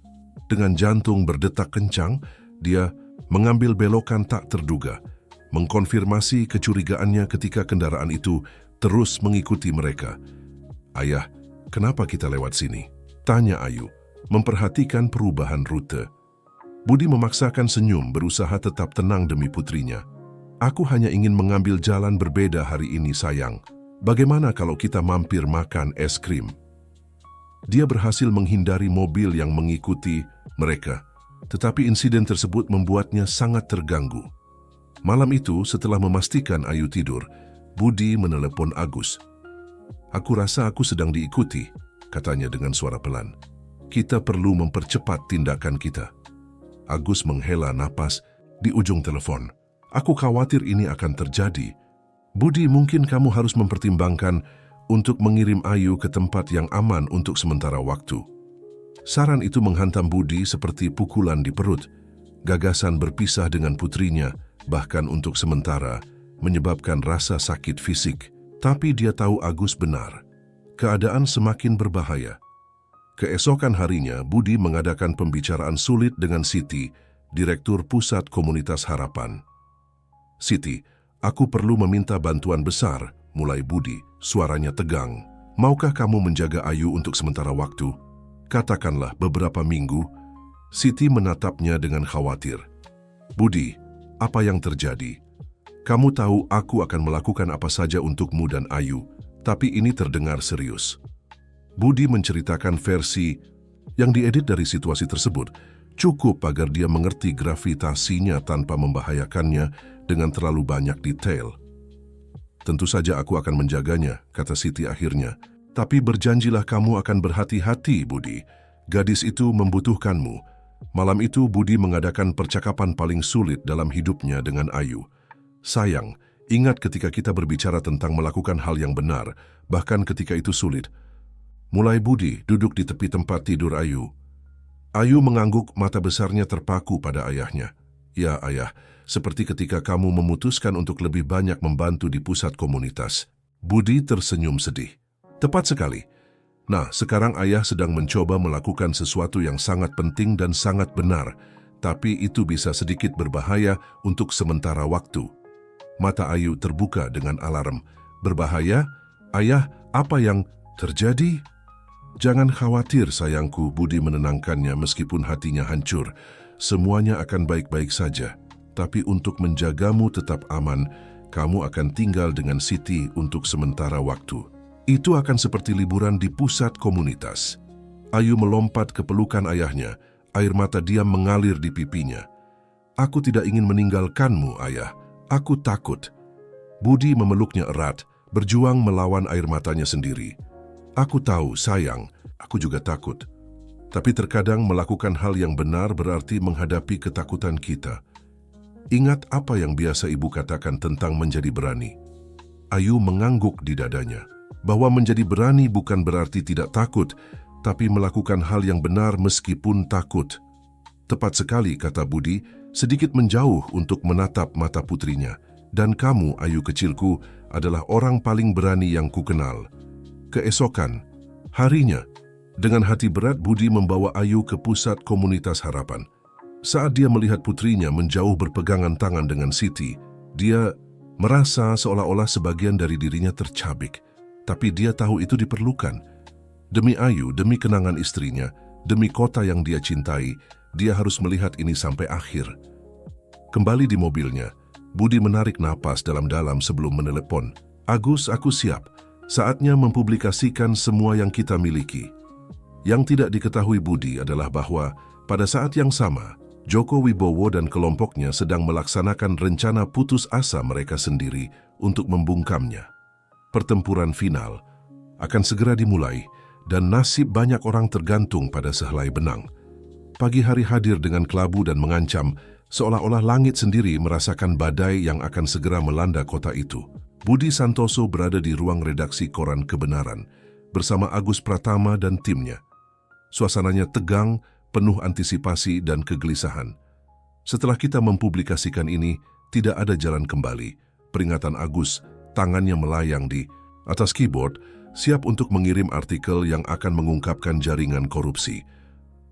Dengan jantung berdetak kencang, dia mengambil belokan tak terduga, mengkonfirmasi kecurigaannya ketika kendaraan itu terus mengikuti mereka. "Ayah, kenapa kita lewat sini?" tanya Ayu, memperhatikan perubahan rute. Budi memaksakan senyum, berusaha tetap tenang demi putrinya. "Aku hanya ingin mengambil jalan berbeda hari ini, sayang. Bagaimana kalau kita mampir makan es krim?" Dia berhasil menghindari mobil yang mengikuti mereka, tetapi insiden tersebut membuatnya sangat terganggu. Malam itu, setelah memastikan Ayu tidur, Budi menelepon Agus. "Aku rasa aku sedang diikuti," katanya dengan suara pelan. "Kita perlu mempercepat tindakan kita." Agus menghela napas di ujung telepon. "Aku khawatir ini akan terjadi. Budi, mungkin kamu harus mempertimbangkan untuk mengirim Ayu ke tempat yang aman untuk sementara waktu." Saran itu menghantam Budi seperti pukulan di perut. Gagasan berpisah dengan putrinya, bahkan untuk sementara, menyebabkan rasa sakit fisik. Tapi dia tahu Agus benar. Keadaan semakin berbahaya. Keesokan harinya, Budi mengadakan pembicaraan sulit dengan Siti, Direktur Pusat Komunitas Harapan. "Siti, aku perlu meminta bantuan besar," mulai Budi, suaranya tegang. "Maukah kamu menjaga Ayu untuk sementara waktu? Katakanlah beberapa minggu." Siti menatapnya dengan khawatir. "Budi, apa yang terjadi? Kamu tahu aku akan melakukan apa saja untukmu dan Ayu, tapi ini terdengar serius." Budi menceritakan versi yang diedit dari situasi tersebut, cukup agar dia mengerti gravitasinya tanpa membahayakannya dengan terlalu banyak detail. "Tentu saja aku akan menjaganya," kata Siti akhirnya. "Tapi berjanjilah kamu akan berhati-hati, Budi. Gadis itu membutuhkanmu." Malam itu Budi mengadakan percakapan paling sulit dalam hidupnya dengan Ayu. "Sayang, ingat ketika kita berbicara tentang melakukan hal yang benar, bahkan ketika itu sulit." Mulai Budi duduk di tepi tempat tidur Ayu. Ayu mengangguk, mata besarnya terpaku pada ayahnya. "Ya ayah, seperti ketika kamu memutuskan untuk lebih banyak membantu di pusat komunitas." Budi tersenyum sedih. "Tepat sekali. Nah, sekarang ayah sedang mencoba melakukan sesuatu yang sangat penting dan sangat benar, tapi itu bisa sedikit berbahaya untuk sementara waktu." Mata Ayu terbuka dengan alarm. "Berbahaya? Ayah, apa yang terjadi?" "Jangan khawatir, sayangku," Budi menenangkannya meskipun hatinya hancur. "Semuanya akan baik-baik saja. Tapi untuk menjagamu tetap aman, kamu akan tinggal dengan Siti untuk sementara waktu. Itu akan seperti liburan di pusat komunitas." Ayu melompat ke pelukan ayahnya, air mata diam mengalir di pipinya. "Aku tidak ingin meninggalkanmu, ayah. Aku takut." Budi memeluknya erat, berjuang melawan air matanya sendiri. "Aku tahu, sayang, aku juga takut. Tapi terkadang melakukan hal yang benar berarti menghadapi ketakutan kita. Ingat apa yang biasa ibu katakan tentang menjadi berani." Ayu mengangguk di dadanya, bahwa menjadi berani bukan berarti tidak takut, tapi melakukan hal yang benar meskipun takut. "Tepat sekali," kata Budi, sedikit menjauh untuk menatap mata putrinya. "Dan kamu, Ayu kecilku, adalah orang paling berani yang kukenal." Keesokan harinya, Dengan hati berat, Budi membawa Ayu ke pusat komunitas harapan. Saat dia melihat putrinya menjauh berpegangan tangan dengan Siti, dia merasa seolah-olah sebagian dari dirinya tercabik. Tapi dia tahu itu diperlukan. Demi Ayu, demi kenangan istrinya, demi kota yang dia cintai, dia harus melihat ini sampai akhir. Kembali di mobilnya, Budi menarik napas dalam-dalam sebelum menelepon. Agus, aku siap. Saatnya mempublikasikan semua yang kita miliki. Yang tidak diketahui Budi adalah bahwa pada saat yang sama, Joko Wibowo dan kelompoknya sedang melaksanakan rencana putus asa mereka sendiri untuk membungkamnya. Pertempuran final akan segera dimulai dan nasib banyak orang tergantung pada sehelai benang. Pagi hari hadir dengan kelabu dan mengancam, seolah-olah langit sendiri merasakan badai yang akan segera melanda kota itu. Budi Santoso berada di ruang redaksi Koran Kebenaran bersama Agus Pratama dan timnya. Suasananya tegang, penuh antisipasi dan kegelisahan. Setelah kita mempublikasikan ini, tidak ada jalan kembali. Peringatan Agus, tangannya melayang di atas keyboard, siap untuk mengirim artikel yang akan mengungkapkan jaringan korupsi.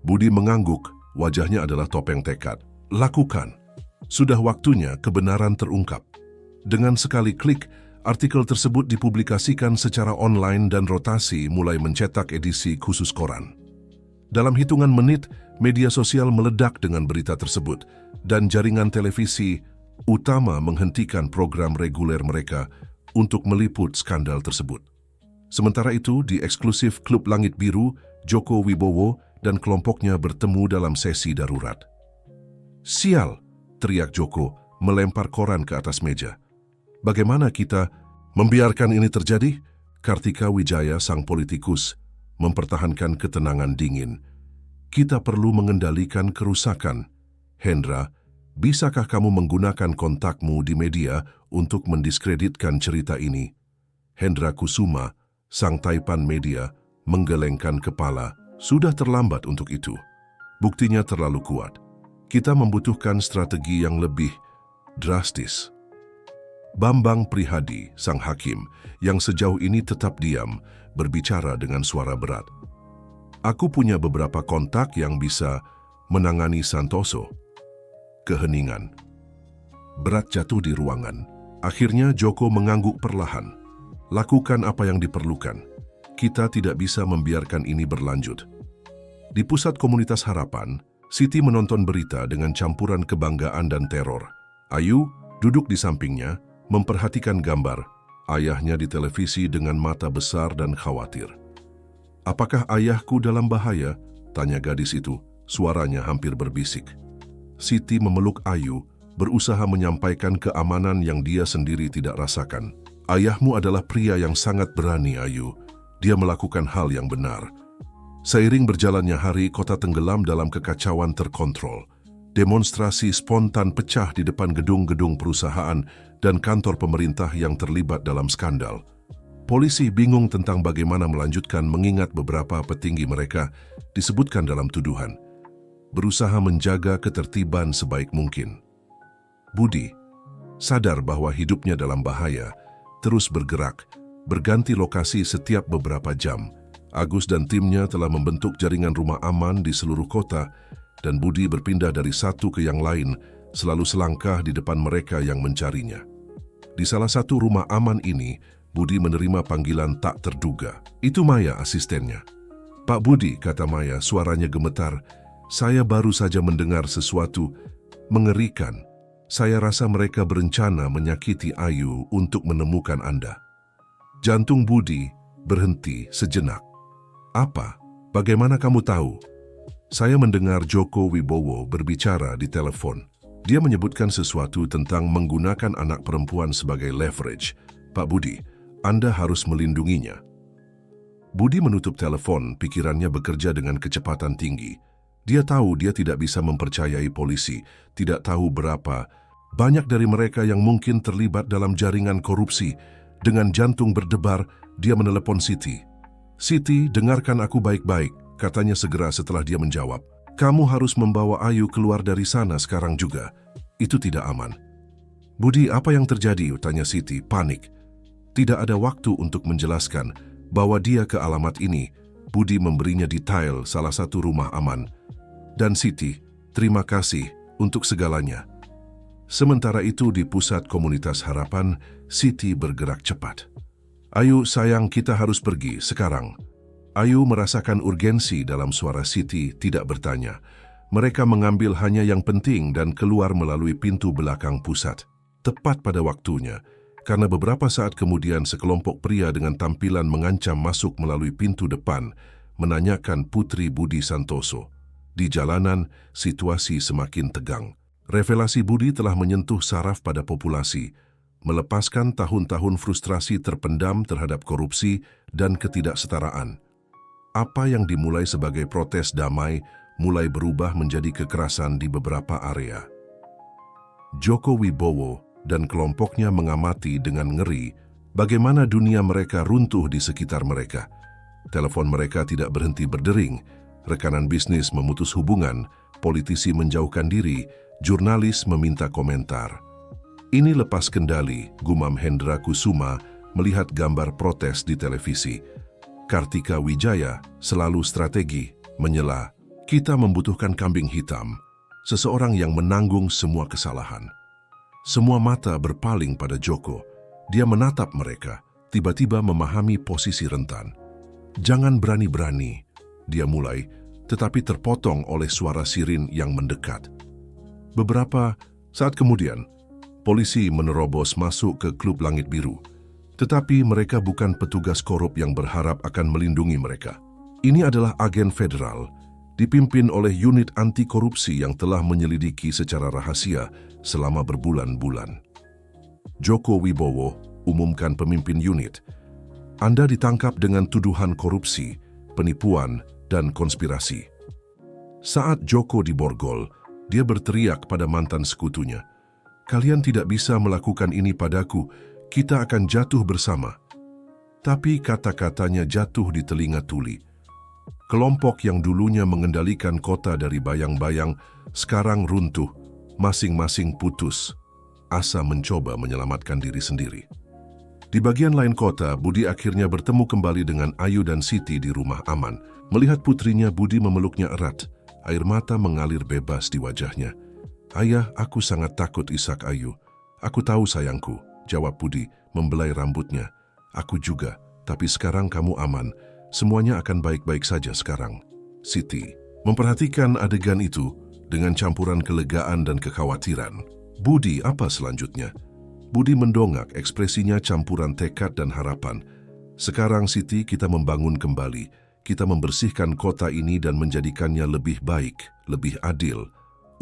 Budi mengangguk, wajahnya adalah topeng tekad. Lakukan. Sudah waktunya kebenaran terungkap. Dengan sekali klik, artikel tersebut dipublikasikan secara online dan rotasi mulai mencetak edisi khusus koran. Dalam hitungan menit, media sosial meledak dengan berita tersebut dan jaringan televisi utama menghentikan program reguler mereka untuk meliput skandal tersebut. Sementara itu, di eksklusif Klub Langit Biru, Joko Wibowo dan kelompoknya bertemu dalam sesi darurat. Sial, teriak Joko, melempar koran ke atas meja. Bagaimana kita membiarkan ini terjadi? Kartika Wijaya, sang politikus, mempertahankan ketenangan dingin. Kita perlu mengendalikan kerusakan. Hendra, bisakah kamu menggunakan kontakmu di media untuk mendiskreditkan cerita ini? Hendra Kusuma, sang taipan media, menggelengkan kepala. Sudah terlambat untuk itu. Buktinya terlalu kuat. Kita membutuhkan strategi yang lebih drastis. Bambang Prihadi, sang hakim, yang sejauh ini tetap diam, berbicara dengan suara berat. Aku punya beberapa kontak yang bisa menangani Santoso. Keheningan. Berat jatuh di ruangan. Akhirnya Joko mengangguk perlahan. Lakukan apa yang diperlukan. Kita tidak bisa membiarkan ini berlanjut. Di pusat komunitas harapan, Siti menonton berita dengan campuran kebanggaan dan teror. Ayu duduk di sampingnya, memperhatikan gambar ayahnya di televisi dengan mata besar dan khawatir. Apakah ayahku dalam bahaya? Tanya gadis itu, suaranya hampir berbisik. Siti memeluk Ayu, berusaha menyampaikan keamanan yang dia sendiri tidak rasakan. Ayahmu adalah pria yang sangat berani, Ayu. Dia melakukan hal yang benar. Seiring berjalannya hari, kota tenggelam dalam kekacauan terkontrol. Demonstrasi spontan pecah di depan gedung-gedung perusahaan dan kantor pemerintah yang terlibat dalam skandal. Polisi bingung tentang bagaimana melanjutkan mengingat beberapa petinggi mereka disebutkan dalam tuduhan. Berusaha menjaga ketertiban sebaik mungkin. Budi, sadar bahwa hidupnya dalam bahaya, terus bergerak, berganti lokasi setiap beberapa jam. Agus dan timnya telah membentuk jaringan rumah aman di seluruh kota dan Budi berpindah dari satu ke yang lain, selalu selangkah di depan mereka yang mencarinya. Di salah satu rumah aman ini, Budi menerima panggilan tak terduga. Itu Maya, asistennya. Pak Budi, kata Maya, suaranya gemetar. Saya baru saja mendengar sesuatu mengerikan. Saya rasa mereka berencana menyakiti Ayu untuk menemukan Anda. Jantung Budi berhenti sejenak. Apa? Bagaimana kamu tahu? Saya mendengar Joko Wibowo berbicara di telepon. Dia menyebutkan sesuatu tentang menggunakan anak perempuan sebagai leverage. Pak Budi, Anda harus melindunginya. Budi menutup telepon, pikirannya bekerja dengan kecepatan tinggi. Dia tahu dia tidak bisa mempercayai polisi, tidak tahu berapa banyak dari mereka yang mungkin terlibat dalam jaringan korupsi. Dengan jantung berdebar, dia menelepon Siti. Siti, dengarkan aku baik-baik, katanya segera setelah dia menjawab. Kamu harus membawa Ayu keluar dari sana sekarang juga. Itu tidak aman. Budi, apa yang terjadi? Tanya Siti, panik. Tidak ada waktu untuk menjelaskan. Bawa dia ke alamat ini. Budi memberinya detail salah satu rumah aman. Dan Siti, terima kasih untuk segalanya. Sementara itu di pusat komunitas harapan, Siti bergerak cepat. Ayu sayang, kita harus pergi sekarang. Ayu merasakan urgensi dalam suara Siti tidak bertanya. Mereka mengambil hanya yang penting dan keluar melalui pintu belakang pusat. Tepat pada waktunya, karena beberapa saat kemudian sekelompok pria dengan tampilan mengancam masuk melalui pintu depan, menanyakan Putri Budi Santoso. Di jalanan, situasi semakin tegang. Revelasi Budi telah menyentuh saraf pada populasi, melepaskan tahun-tahun frustrasi terpendam terhadap korupsi dan ketidaksetaraan. Apa yang dimulai sebagai protes damai mulai berubah menjadi kekerasan di beberapa area. Joko Wibowo dan kelompoknya mengamati dengan ngeri bagaimana dunia mereka runtuh di sekitar mereka. Telepon mereka tidak berhenti berdering, rekanan bisnis memutus hubungan, politisi menjauhkan diri, jurnalis meminta komentar. Ini lepas kendali, gumam Hendra Kusuma melihat gambar protes di televisi. Kartika Wijaya selalu strategi, menyela. Kita membutuhkan kambing hitam, seseorang yang menanggung semua kesalahan. Semua mata berpaling pada Joko. Dia menatap mereka, tiba-tiba memahami posisi rentan. Jangan berani-berani, dia mulai, tetapi terpotong oleh suara sirin yang mendekat. Beberapa saat kemudian, polisi menerobos masuk ke klub Langit Biru. Tetapi mereka bukan petugas korup yang berharap akan melindungi mereka. Ini adalah agen federal, dipimpin oleh unit anti korupsi yang telah menyelidiki secara rahasia selama berbulan-bulan. Joko Wibowo umumkan pemimpin unit. Anda ditangkap dengan tuduhan korupsi, penipuan, dan konspirasi. Saat Joko diborgol, dia berteriak pada mantan sekutunya, "Kalian tidak bisa melakukan ini padaku, kita akan jatuh bersama." Tapi kata-katanya jatuh di telinga tuli. Kelompok yang dulunya mengendalikan kota dari bayang-bayang, sekarang runtuh, masing-masing putus. Asa mencoba menyelamatkan diri sendiri. Di bagian lain kota, Budi akhirnya bertemu kembali dengan Ayu dan Siti di rumah aman. Melihat putrinya, Budi memeluknya erat. Air mata mengalir bebas di wajahnya. "Ayah, aku sangat takut, Ishak Ayu." "Aku tahu sayangku," jawab Budi, membelai rambutnya. "Aku juga, tapi sekarang kamu aman. Semuanya akan baik-baik saja sekarang." Siti memperhatikan adegan itu dengan campuran kelegaan dan kekhawatiran. "Budi, apa selanjutnya?" Budi mendongak, ekspresinya campuran tekad dan harapan. "Sekarang Siti, kita membangun kembali. Kita membersihkan kota ini dan menjadikannya lebih baik, lebih adil.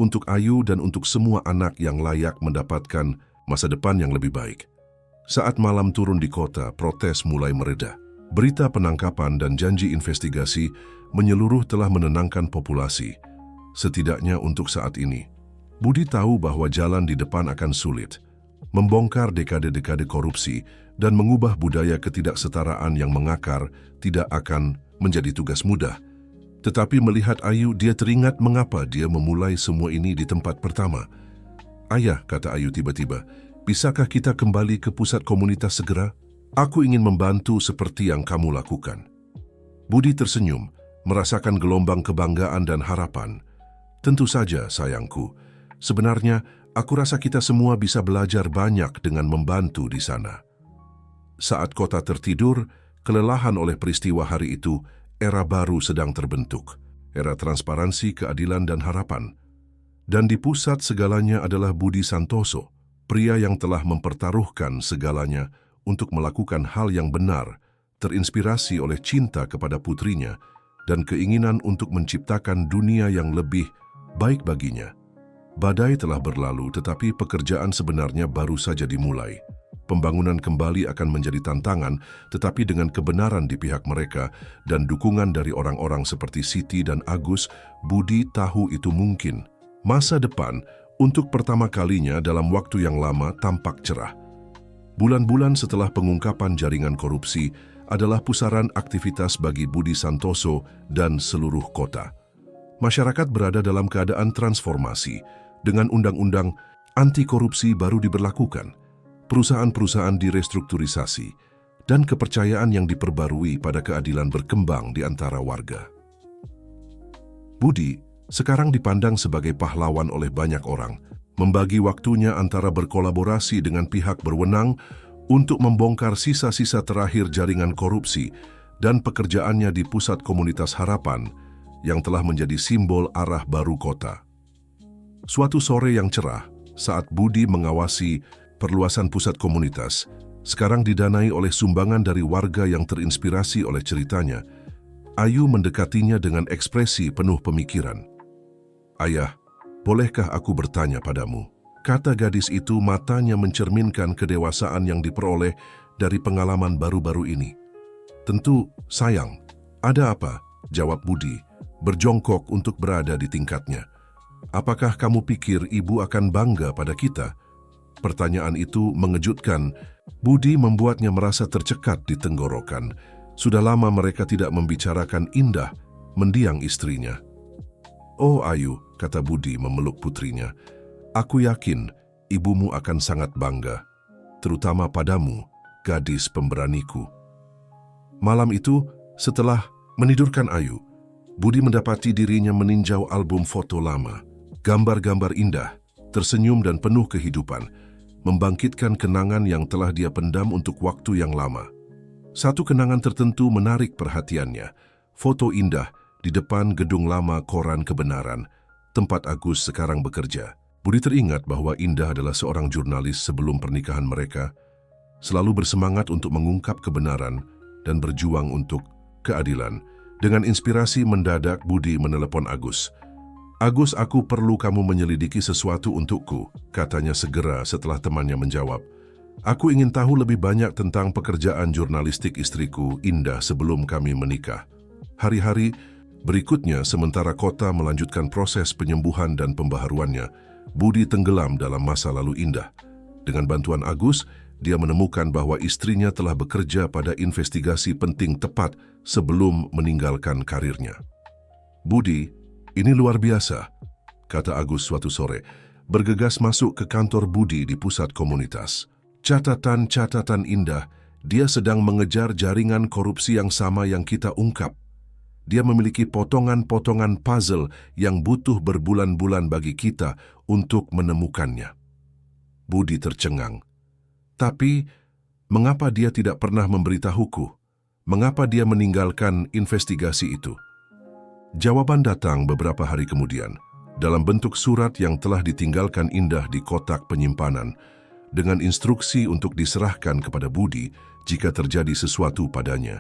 Untuk Ayu dan untuk semua anak yang layak mendapatkan masa depan yang lebih baik." Saat malam turun di kota, protes mulai mereda. Berita penangkapan dan janji investigasi menyeluruh telah menenangkan populasi. Setidaknya untuk saat ini. Budi tahu bahwa jalan di depan akan sulit. Membongkar dekade-dekade korupsi dan mengubah budaya ketidaksetaraan yang mengakar tidak akan menjadi tugas mudah. Tetapi melihat Ayu, dia teringat mengapa dia memulai semua ini di tempat pertama. "Ayah," kata Ayu tiba-tiba, "bisakah kita kembali ke pusat komunitas segera? Aku ingin membantu seperti yang kamu lakukan." Budi tersenyum, merasakan gelombang kebanggaan dan harapan. "Tentu saja, sayangku. Sebenarnya, aku rasa kita semua bisa belajar banyak dengan membantu di sana." Saat kota tertidur, kelelahan oleh peristiwa hari itu, era baru sedang terbentuk. Era transparansi, keadilan, dan harapan. Dan di pusat segalanya adalah Budi Santoso, pria yang telah mempertaruhkan segalanya untuk melakukan hal yang benar, terinspirasi oleh cinta kepada putrinya dan keinginan untuk menciptakan dunia yang lebih baik baginya. Badai telah berlalu, tetapi pekerjaan sebenarnya baru saja dimulai. Pembangunan kembali akan menjadi tantangan, tetapi dengan kebenaran di pihak mereka dan dukungan dari orang-orang seperti Siti dan Agus, Budi tahu itu mungkin. Masa depan, untuk pertama kalinya dalam waktu yang lama, tampak cerah. Bulan-bulan setelah pengungkapan jaringan korupsi adalah pusaran aktivitas bagi Budi Santoso dan seluruh kota. Masyarakat berada dalam keadaan transformasi. Dengan undang-undang anti korupsi baru diberlakukan, perusahaan-perusahaan direstrukturisasi, dan kepercayaan yang diperbarui pada keadilan berkembang di antara warga. Budi sekarang dipandang sebagai pahlawan oleh banyak orang, membagi waktunya antara berkolaborasi dengan pihak berwenang untuk membongkar sisa-sisa terakhir jaringan korupsi dan pekerjaannya di Pusat Komunitas Harapan yang telah menjadi simbol arah baru kota. Suatu sore yang cerah, saat Budi mengawasi perluasan pusat komunitas, sekarang didanai oleh sumbangan dari warga yang terinspirasi oleh ceritanya, Ayu mendekatinya dengan ekspresi penuh pemikiran. "Ayah, bolehkah aku bertanya padamu?" Kata gadis itu matanya mencerminkan kedewasaan yang diperoleh dari pengalaman baru-baru ini. "Tentu, sayang. Ada apa?" jawab Budi, berjongkok untuk berada di tingkatnya. "Apakah kamu pikir ibu akan bangga pada kita?" Pertanyaan itu mengejutkan. Budi membuatnya merasa tercekat di tenggorokan. Sudah lama mereka tidak membicarakan Indah, mendiang istrinya. "Oh Ayu," kata Budi memeluk putrinya, "aku yakin ibumu akan sangat bangga, terutama padamu, gadis pemberaniku." Malam itu, setelah menidurkan Ayu, Budi mendapati dirinya meninjau album foto lama. Gambar-gambar indah, tersenyum dan penuh kehidupan, membangkitkan kenangan yang telah dia pendam untuk waktu yang lama. Satu kenangan tertentu menarik perhatiannya, foto indah di depan gedung lama Koran Kebenaran, tempat Agus sekarang bekerja. Budi teringat bahwa Indah adalah seorang jurnalis sebelum pernikahan mereka, selalu bersemangat untuk mengungkap kebenaran dan berjuang untuk keadilan. Dengan inspirasi mendadak, Budi menelepon Agus. "Agus, aku perlu kamu menyelidiki sesuatu untukku," katanya segera setelah temannya menjawab. "Aku ingin tahu lebih banyak tentang pekerjaan jurnalistik istriku, Indah, sebelum kami menikah." Hari-hari berikutnya, sementara kota melanjutkan proses penyembuhan dan pembaharuannya, Budi tenggelam dalam masa lalu Indah. Dengan bantuan Agus, dia menemukan bahwa istrinya telah bekerja pada investigasi penting tepat sebelum meninggalkan karirnya. "Budi, ini luar biasa," kata Agus suatu sore, bergegas masuk ke kantor Budi di pusat komunitas. "Catatan-catatan Indah, dia sedang mengejar jaringan korupsi yang sama yang kita ungkap. Dia memiliki potongan-potongan puzzle yang butuh berbulan-bulan bagi kita untuk menemukannya." Budi tercengang. "Tapi, mengapa dia tidak pernah memberitahuku? Mengapa dia meninggalkan investigasi itu?" Jawaban datang beberapa hari kemudian, dalam bentuk surat yang telah ditinggalkan Indah di kotak penyimpanan, dengan instruksi untuk diserahkan kepada Budi jika terjadi sesuatu padanya.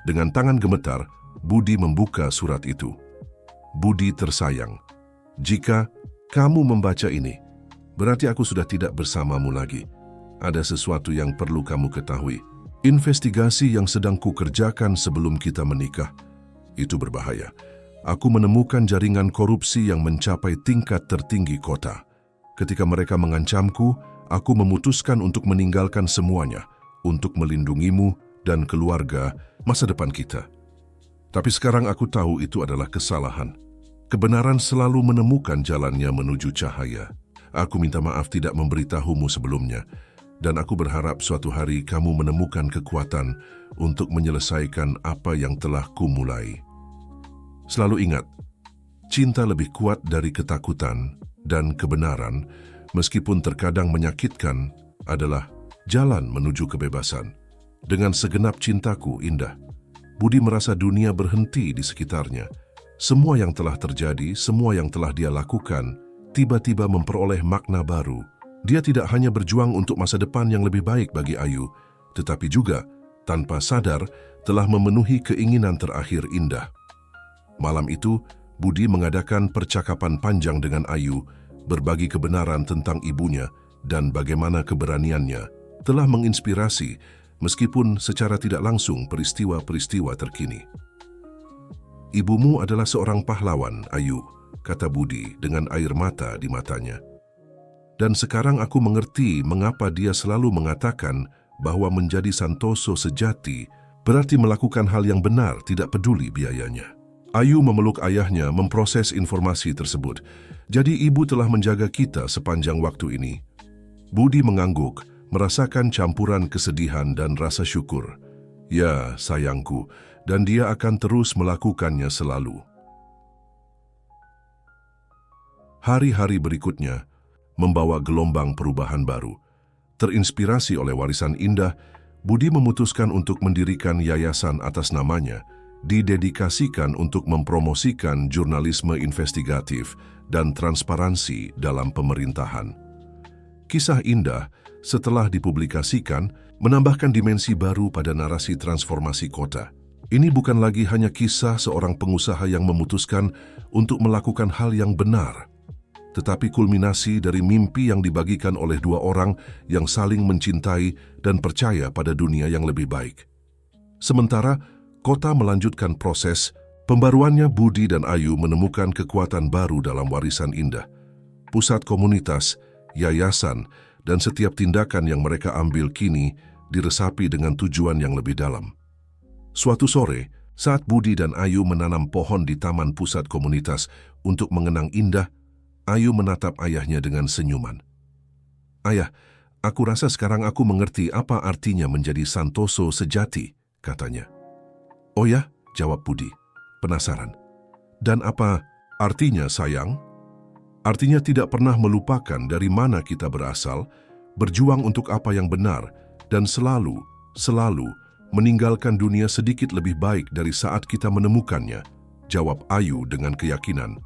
Dengan tangan gemetar, Budi membuka surat itu. "Budi tersayang, jika kamu membaca ini, berarti aku sudah tidak bersamamu lagi. Ada sesuatu yang perlu kamu ketahui. Investigasi yang sedang kukerjakan sebelum kita menikah, itu berbahaya. Aku menemukan jaringan korupsi yang mencapai tingkat tertinggi kota. Ketika mereka mengancamku, aku memutuskan untuk meninggalkan semuanya, untuk melindungimu dan keluarga masa depan kita. Tapi sekarang aku tahu itu adalah kesalahan. Kebenaran selalu menemukan jalannya menuju cahaya. Aku minta maaf tidak memberitahumu sebelumnya, dan aku berharap suatu hari kamu menemukan kekuatan untuk menyelesaikan apa yang telah kumulai. Selalu ingat, cinta lebih kuat dari ketakutan dan kebenaran, meskipun terkadang menyakitkan, adalah jalan menuju kebebasan. Dengan segenap cintaku, Indah." Budi merasa dunia berhenti di sekitarnya. Semua yang telah terjadi, semua yang telah dia lakukan, tiba-tiba memperoleh makna baru. Dia tidak hanya berjuang untuk masa depan yang lebih baik bagi Ayu, tetapi juga, tanpa sadar, telah memenuhi keinginan terakhir Indah. Malam itu, Budi mengadakan percakapan panjang dengan Ayu, berbagi kebenaran tentang ibunya dan bagaimana keberaniannya telah menginspirasi, meskipun secara tidak langsung, peristiwa-peristiwa terkini. "Ibumu adalah seorang pahlawan, Ayu," kata Budi dengan air mata di matanya. "Dan sekarang aku mengerti mengapa dia selalu mengatakan bahwa menjadi Santoso sejati berarti melakukan hal yang benar, tidak peduli biayanya." Ayu memeluk ayahnya memproses informasi tersebut. "Jadi ibu telah menjaga kita sepanjang waktu ini." Budi mengangguk, merasakan campuran kesedihan dan rasa syukur. Ya, sayangku, dan dia akan terus melakukannya selalu. Hari-hari berikutnya membawa gelombang perubahan baru. Terinspirasi oleh warisan indah, Budi memutuskan untuk mendirikan yayasan atas namanya, didedikasikan untuk mempromosikan jurnalisme investigatif dan transparansi dalam pemerintahan. Kisah indah setelah dipublikasikan menambahkan dimensi baru pada narasi transformasi kota. Ini bukan lagi hanya kisah seorang pengusaha yang memutuskan untuk melakukan hal yang benar, tetapi kulminasi dari mimpi yang dibagikan oleh dua orang yang saling mencintai dan percaya pada dunia yang lebih baik. Sementara kota melanjutkan proses pembaruannya, Budi dan Ayu menemukan kekuatan baru dalam warisan indah. Pusat komunitas, yayasan, dan setiap tindakan yang mereka ambil kini diresapi dengan tujuan yang lebih dalam. Suatu sore, saat Budi dan Ayu menanam pohon di taman pusat komunitas untuk mengenang Indah, Ayu menatap ayahnya dengan senyuman. "Ayah, aku rasa sekarang aku mengerti apa artinya menjadi Santoso sejati," katanya. "Oh ya?" jawab Budi, penasaran. "Dan apa artinya, sayang?" "Artinya tidak pernah melupakan dari mana kita berasal, berjuang untuk apa yang benar, dan selalu meninggalkan dunia sedikit lebih baik dari saat kita menemukannya," jawab Ayu dengan keyakinan.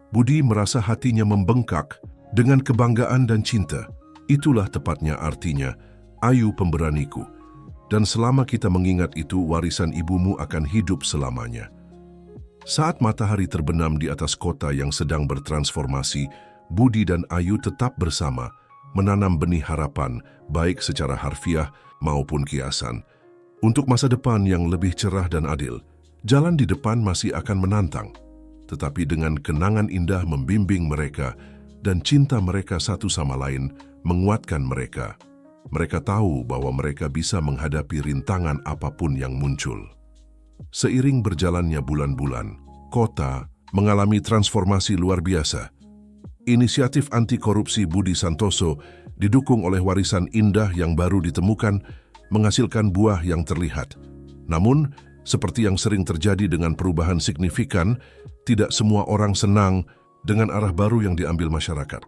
Budi merasa hatinya membengkak dengan kebanggaan dan cinta. "Itulah tepatnya artinya, Ayu pemberaniku. Dan selama kita mengingat itu, warisan ibumu akan hidup selamanya." Saat matahari terbenam di atas kota yang sedang bertransformasi, Budi dan Ayu tetap bersama, menanam benih harapan, baik secara harfiah maupun kiasan. Untuk masa depan yang lebih cerah dan adil, jalan di depan masih akan menantang. Tetapi dengan kenangan indah membimbing mereka dan cinta mereka satu sama lain menguatkan mereka. Mereka tahu bahwa mereka bisa menghadapi rintangan apapun yang muncul. Seiring berjalannya bulan-bulan, kota mengalami transformasi luar biasa. Inisiatif anti korupsi Budi Santoso didukung oleh warisan indah yang baru ditemukan menghasilkan buah yang terlihat. Namun, seperti yang sering terjadi dengan perubahan signifikan, tidak semua orang senang dengan arah baru yang diambil masyarakat.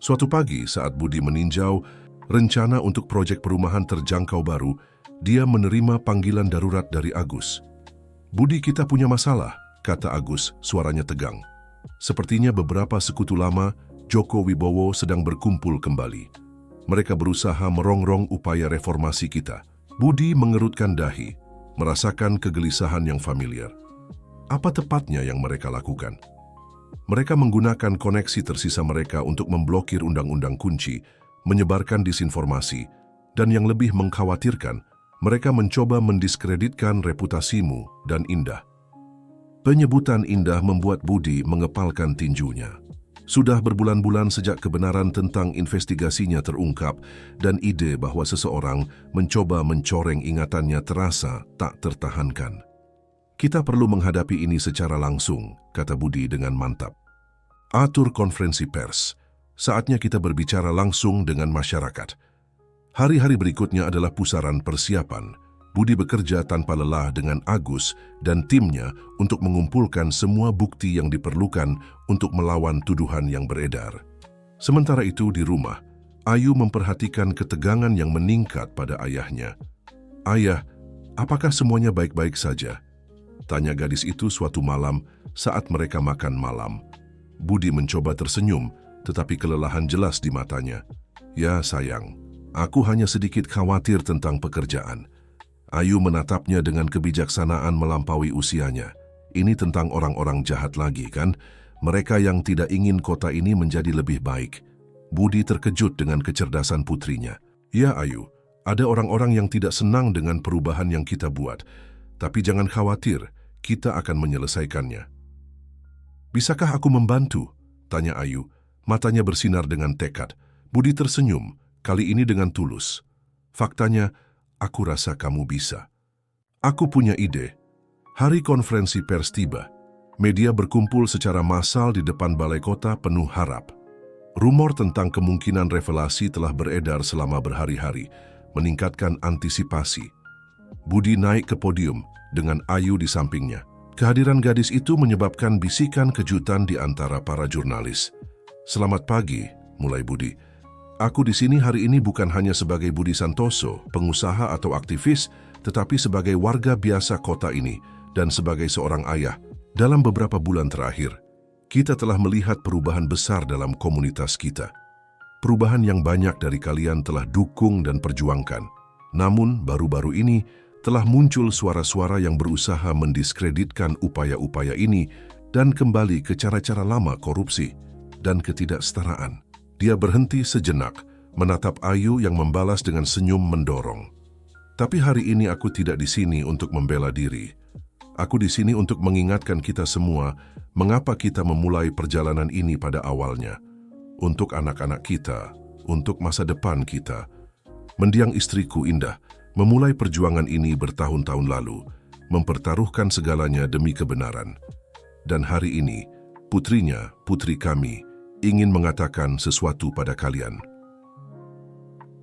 Suatu pagi saat Budi meninjau rencana untuk proyek perumahan terjangkau baru, dia menerima panggilan darurat dari Agus. "Budi, kita punya masalah," kata Agus, suaranya tegang. Sepertinya beberapa sekutu lama, Joko Wibowo sedang berkumpul kembali. Mereka berusaha merongrong upaya reformasi kita. Budi mengerutkan dahi, merasakan kegelisahan yang familiar. Apa tepatnya yang mereka lakukan? Mereka menggunakan koneksi tersisa mereka untuk memblokir undang-undang kunci, menyebarkan disinformasi, dan yang lebih mengkhawatirkan, mereka mencoba mendiskreditkan reputasimu dan Indah. Penyebutan Indah membuat Budi mengepalkan tinjunya. Sudah berbulan-bulan sejak kebenaran tentang investigasinya terungkap dan ide bahwa seseorang mencoba mencoreng ingatannya terasa tak tertahankan. "Kita perlu menghadapi ini secara langsung," kata Budi dengan mantap. "Atur konferensi pers. Saatnya kita berbicara langsung dengan masyarakat." Hari-hari berikutnya adalah pusaran persiapan. Budi bekerja tanpa lelah dengan Agus dan timnya untuk mengumpulkan semua bukti yang diperlukan untuk melawan tuduhan yang beredar. Sementara itu di rumah, Ayu memperhatikan ketegangan yang meningkat pada ayahnya. "Ayah, apakah semuanya baik-baik saja?" tanya gadis itu suatu malam saat mereka makan malam. Budi mencoba tersenyum, tetapi kelelahan jelas di matanya. "Ya sayang, aku hanya sedikit khawatir tentang pekerjaan." Ayu menatapnya dengan kebijaksanaan melampaui usianya. "Ini tentang orang-orang jahat lagi, kan? Mereka yang tidak ingin kota ini menjadi lebih baik." Budi terkejut dengan kecerdasan putrinya. "Ya Ayu, ada orang-orang yang tidak senang dengan perubahan yang kita buat. Tapi jangan khawatir, kita akan menyelesaikannya." "Bisakah aku membantu?" tanya Ayu. Matanya bersinar dengan tekad. Budi tersenyum, kali ini dengan tulus. "Faktanya, aku rasa kamu bisa." "Aku punya ide." Hari konferensi pers tiba. Media berkumpul secara massal di depan balai kota penuh harap. Rumor tentang kemungkinan revelasi telah beredar selama berhari-hari, meningkatkan antisipasi. Budi naik ke podium dengan Ayu di sampingnya. Kehadiran gadis itu menyebabkan bisikan kejutan di antara para jurnalis. "Selamat pagi," mulai Budi. "Aku di sini hari ini bukan hanya sebagai Budi Santoso, pengusaha atau aktivis, tetapi sebagai warga biasa kota ini dan sebagai seorang ayah. Dalam beberapa bulan terakhir, kita telah melihat perubahan besar dalam komunitas kita. Perubahan yang banyak dari kalian telah dukung dan perjuangkan. Namun, baru-baru ini telah muncul suara-suara yang berusaha mendiskreditkan upaya-upaya ini dan kembali ke cara-cara lama korupsi dan ketidaksetaraan." Dia berhenti sejenak, menatap Ayu yang membalas dengan senyum mendorong. "Tapi hari ini aku tidak di sini untuk membela diri. Aku di sini untuk mengingatkan kita semua mengapa kita memulai perjalanan ini pada awalnya. Untuk anak-anak kita, untuk masa depan kita. Mendiang istriku Indah memulai perjuangan ini bertahun-tahun lalu, mempertaruhkan segalanya demi kebenaran. Dan hari ini, putrinya, putri kami, ingin mengatakan sesuatu pada kalian."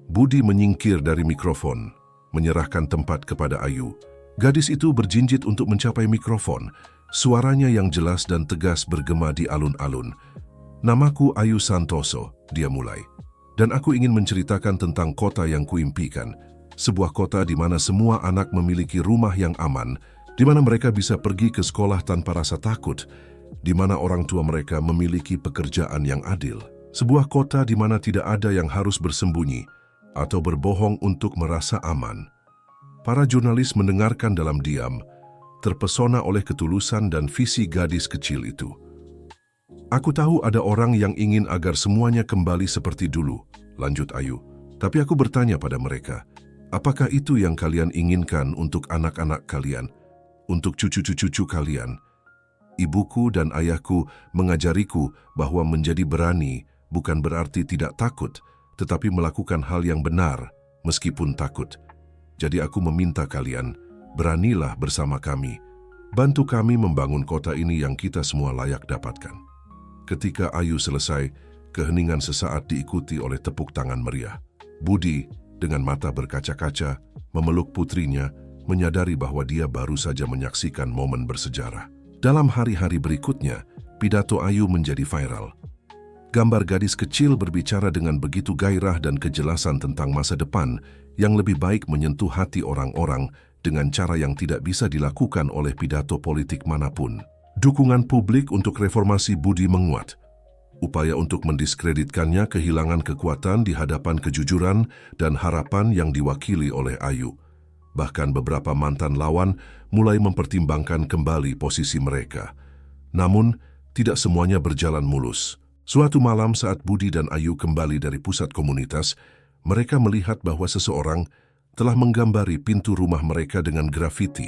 Budi menyingkir dari mikrofon, menyerahkan tempat kepada Ayu. Gadis itu berjinjit untuk mencapai mikrofon. Suaranya yang jelas dan tegas bergema di alun-alun. "Namaku Ayu Santoso," dia mulai. "Dan aku ingin menceritakan tentang kota yang kuimpikan. Sebuah kota di mana semua anak memiliki rumah yang aman, di mana mereka bisa pergi ke sekolah tanpa rasa takut, di mana orang tua mereka memiliki pekerjaan yang adil. Sebuah kota di mana tidak ada yang harus bersembunyi atau berbohong untuk merasa aman." Para jurnalis mendengarkan dalam diam, terpesona oleh ketulusan dan visi gadis kecil itu. "Aku tahu ada orang yang ingin agar semuanya kembali seperti dulu," lanjut Ayu. "Tapi aku bertanya pada mereka, apakah itu yang kalian inginkan untuk anak-anak kalian, untuk cucu-cucu kalian? Ibuku dan ayahku mengajariku bahwa menjadi berani bukan berarti tidak takut, tetapi melakukan hal yang benar meskipun takut. Jadi aku meminta kalian, beranilah bersama kami. Bantu kami membangun kota ini yang kita semua layak dapatkan." Ketika Ayu selesai, keheningan sesaat diikuti oleh tepuk tangan meriah. Budi, dengan mata berkaca-kaca, memeluk putrinya, menyadari bahwa dia baru saja menyaksikan momen bersejarah. Dalam hari-hari berikutnya, pidato Ayu menjadi viral. Gambar gadis kecil berbicara dengan begitu gairah dan kejelasan tentang masa depan yang lebih baik menyentuh hati orang-orang dengan cara yang tidak bisa dilakukan oleh pidato politik manapun. Dukungan publik untuk reformasi Budi menguat. Upaya untuk mendiskreditkannya kehilangan kekuatan di hadapan kejujuran dan harapan yang diwakili oleh Ayu. Bahkan beberapa mantan lawan mulai mempertimbangkan kembali posisi mereka. Namun, tidak semuanya berjalan mulus. Suatu malam saat Budi dan Ayu kembali dari pusat komunitas, mereka melihat bahwa seseorang telah menggambari pintu rumah mereka dengan grafiti.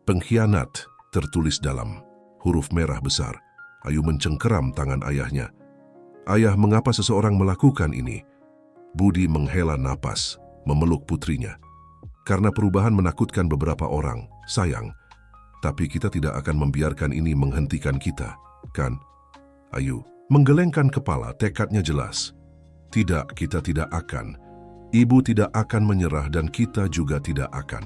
"Pengkhianat" tertulis dalam huruf merah besar. Ayu mencengkeram tangan ayahnya. "Ayah, mengapa seseorang melakukan ini?" Budi menghela napas, memeluk putrinya. "Karena perubahan menakutkan beberapa orang, sayang. Tapi kita tidak akan membiarkan ini menghentikan kita, kan?" Ayu menggelengkan kepala, tekadnya jelas. "Tidak, kita tidak akan. Ibu tidak akan menyerah dan kita juga tidak akan."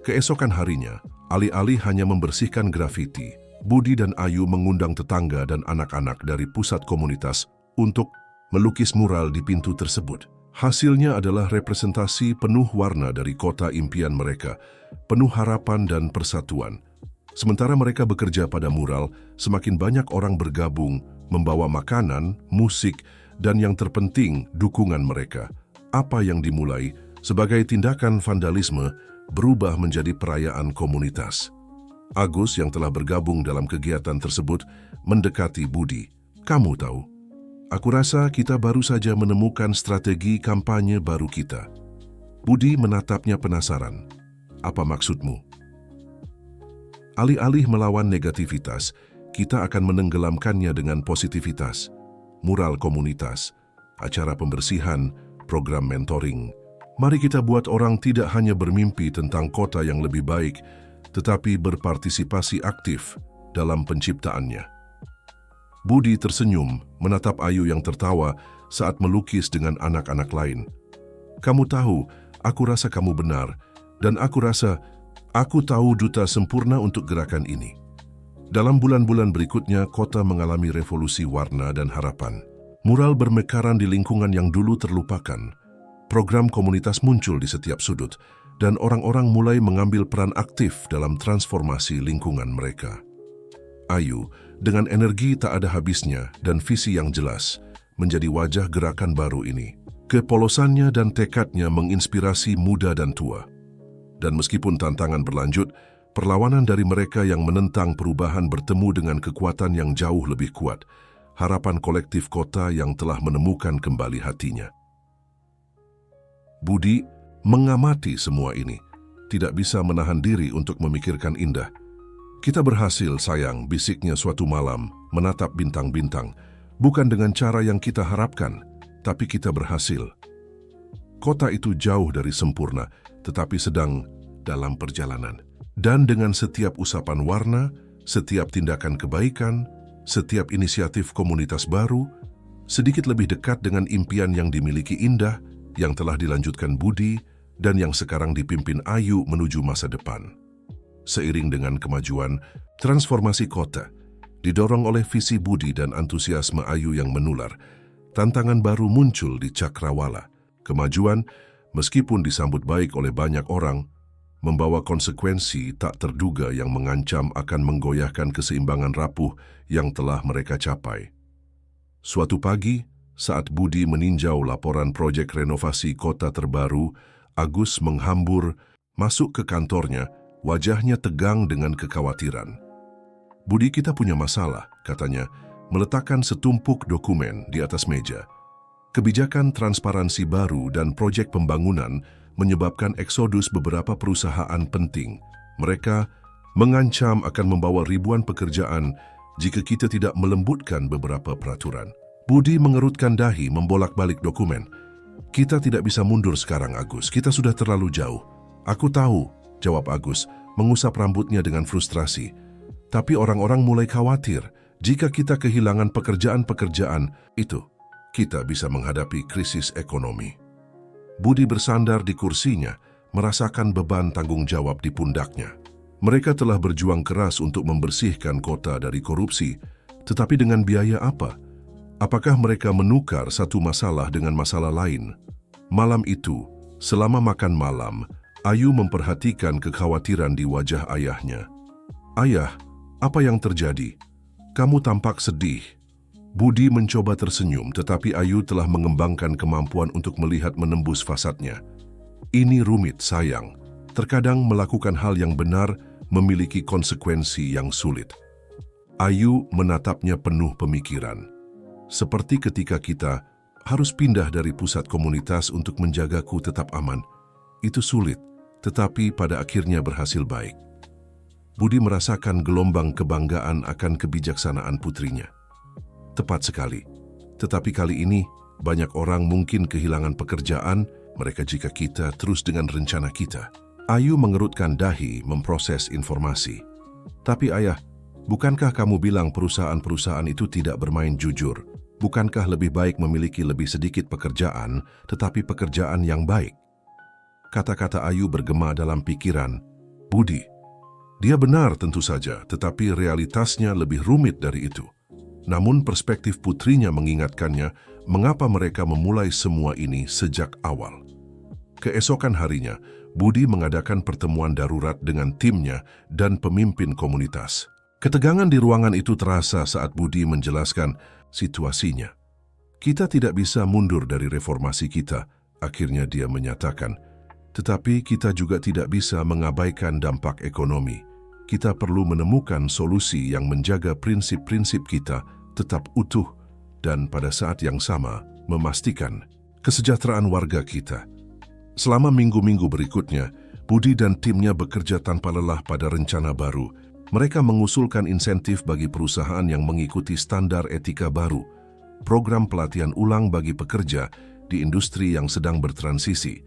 Keesokan harinya, alih-alih hanya membersihkan grafiti, Budi dan Ayu mengundang tetangga dan anak-anak dari pusat komunitas untuk melukis mural di pintu tersebut. Hasilnya adalah representasi penuh warna dari kota impian mereka, penuh harapan dan persatuan. Sementara mereka bekerja pada mural, semakin banyak orang bergabung, membawa makanan, musik, dan yang terpenting, dukungan mereka. Apa yang dimulai sebagai tindakan vandalisme berubah menjadi perayaan komunitas. Agus yang telah bergabung dalam kegiatan tersebut mendekati Budi. "Kamu tahu, aku rasa kita baru saja menemukan strategi kampanye baru kita." Budi menatapnya penasaran. "Apa maksudmu?" "Alih-alih melawan negativitas, kita akan menenggelamkannya dengan positivitas. Mural komunitas, acara pembersihan, program mentoring. Mari kita buat orang tidak hanya bermimpi tentang kota yang lebih baik, tetapi berpartisipasi aktif dalam penciptaannya." Budi tersenyum menatap Ayu yang tertawa saat melukis dengan anak-anak lain. Kamu tahu, aku rasa kamu benar, dan aku rasa aku tahu duta sempurna untuk gerakan ini. Dalam bulan-bulan berikutnya, kota mengalami revolusi warna dan harapan. Mural bermekaran di lingkungan yang dulu terlupakan. Program komunitas muncul di setiap sudut, dan orang-orang mulai mengambil peran aktif dalam transformasi lingkungan mereka. Ayu, dengan energi tak ada habisnya dan visi yang jelas, menjadi wajah gerakan baru ini. Kepolosannya dan tekadnya menginspirasi muda dan tua. Dan meskipun tantangan berlanjut, perlawanan dari mereka yang menentang perubahan bertemu dengan kekuatan yang jauh lebih kuat, harapan kolektif kota yang telah menemukan kembali hatinya. Budi mengamati semua ini, tidak bisa menahan diri untuk memikirkan indah. Kita berhasil, sayang, bisiknya suatu malam, menatap bintang-bintang. Bukan dengan cara yang kita harapkan, tapi kita berhasil. Kota itu jauh dari sempurna, tetapi sedang dalam perjalanan. Dan dengan setiap usapan warna, setiap tindakan kebaikan, setiap inisiatif komunitas baru, sedikit lebih dekat dengan impian yang dimiliki Indah, yang telah dilanjutkan Budi, dan yang sekarang dipimpin Ayu menuju masa depan. Seiring dengan kemajuan, transformasi kota didorong oleh visi Budi dan antusiasme Ayu yang menular. Tantangan baru muncul di Cakrawala. Kemajuan, meskipun disambut baik oleh banyak orang, membawa konsekuensi tak terduga yang mengancam akan menggoyahkan keseimbangan rapuh yang telah mereka capai. Suatu pagi, saat Budi meninjau laporan proyek renovasi kota terbaru, Agus menghambur masuk ke kantornya. Wajahnya tegang dengan kekhawatiran. Budi, kita punya masalah, katanya, meletakkan setumpuk dokumen di atas meja. Kebijakan transparansi baru dan proyek pembangunan menyebabkan eksodus beberapa perusahaan penting. Mereka mengancam akan membawa ribuan pekerjaan jika kita tidak melembutkan beberapa peraturan. Budi mengerutkan dahi membolak-balik dokumen. Kita tidak bisa mundur sekarang, Agus. Kita sudah terlalu jauh. Aku tahu, jawab Agus, mengusap rambutnya dengan frustrasi. Tapi orang-orang mulai khawatir jika kita kehilangan pekerjaan-pekerjaan itu, kita bisa menghadapi krisis ekonomi. Budi bersandar di kursinya, merasakan beban tanggung jawab di pundaknya. Mereka telah berjuang keras untuk membersihkan kota dari korupsi, tetapi dengan biaya apa? Apakah mereka menukar satu masalah dengan masalah lain? Malam itu, selama makan malam, Ayu memperhatikan kekhawatiran di wajah ayahnya. Ayah, apa yang terjadi? Kamu tampak sedih. Budi mencoba tersenyum, tetapi Ayu telah mengembangkan kemampuan untuk melihat menembus fasadnya. Ini rumit, sayang. Terkadang melakukan hal yang benar memiliki konsekuensi yang sulit. Ayu menatapnya penuh pemikiran. Seperti ketika kita harus pindah dari pusat komunitas untuk menjagaku tetap aman. Itu sulit, tetapi pada akhirnya berhasil baik. Budi merasakan gelombang kebanggaan akan kebijaksanaan putrinya. Tepat sekali. Tetapi kali ini, banyak orang mungkin kehilangan pekerjaan mereka jika kita terus dengan rencana kita. Ayu mengerutkan dahi memproses informasi. Tapi ayah, bukankah kamu bilang perusahaan-perusahaan itu tidak bermain jujur? Bukankah lebih baik memiliki lebih sedikit pekerjaan, tetapi pekerjaan yang baik? Kata-kata Ayu bergema dalam pikiran Budi. Dia benar tentu saja, tetapi realitasnya lebih rumit dari itu. Namun perspektif putrinya mengingatkannya mengapa mereka memulai semua ini sejak awal. Keesokan harinya, Budi mengadakan pertemuan darurat dengan timnya dan pemimpin komunitas. Ketegangan di ruangan itu terasa saat Budi menjelaskan situasinya. Kita tidak bisa mundur dari reformasi kita, akhirnya dia menyatakan. Tetapi kita juga tidak bisa mengabaikan dampak ekonomi. Kita perlu menemukan solusi yang menjaga prinsip-prinsip kita tetap utuh dan pada saat yang sama memastikan kesejahteraan warga kita. Selama minggu-minggu berikutnya, Budi dan timnya bekerja tanpa lelah pada rencana baru. Mereka mengusulkan insentif bagi perusahaan yang mengikuti standar etika baru, program pelatihan ulang bagi pekerja di industri yang sedang bertransisi,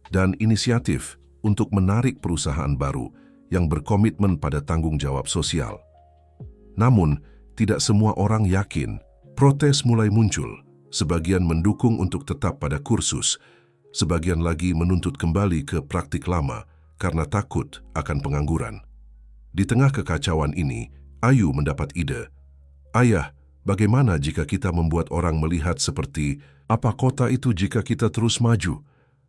dan inisiatif untuk menarik perusahaan baru yang berkomitmen pada tanggung jawab sosial. Namun, tidak semua orang yakin. Protes mulai muncul. Sebagian mendukung untuk tetap pada kursus, sebagian lagi menuntut kembali ke praktik lama karena takut akan pengangguran. Di tengah kekacauan ini, Ayu mendapat ide. Ayah, bagaimana jika kita membuat orang melihat seperti apa kota itu jika kita terus maju?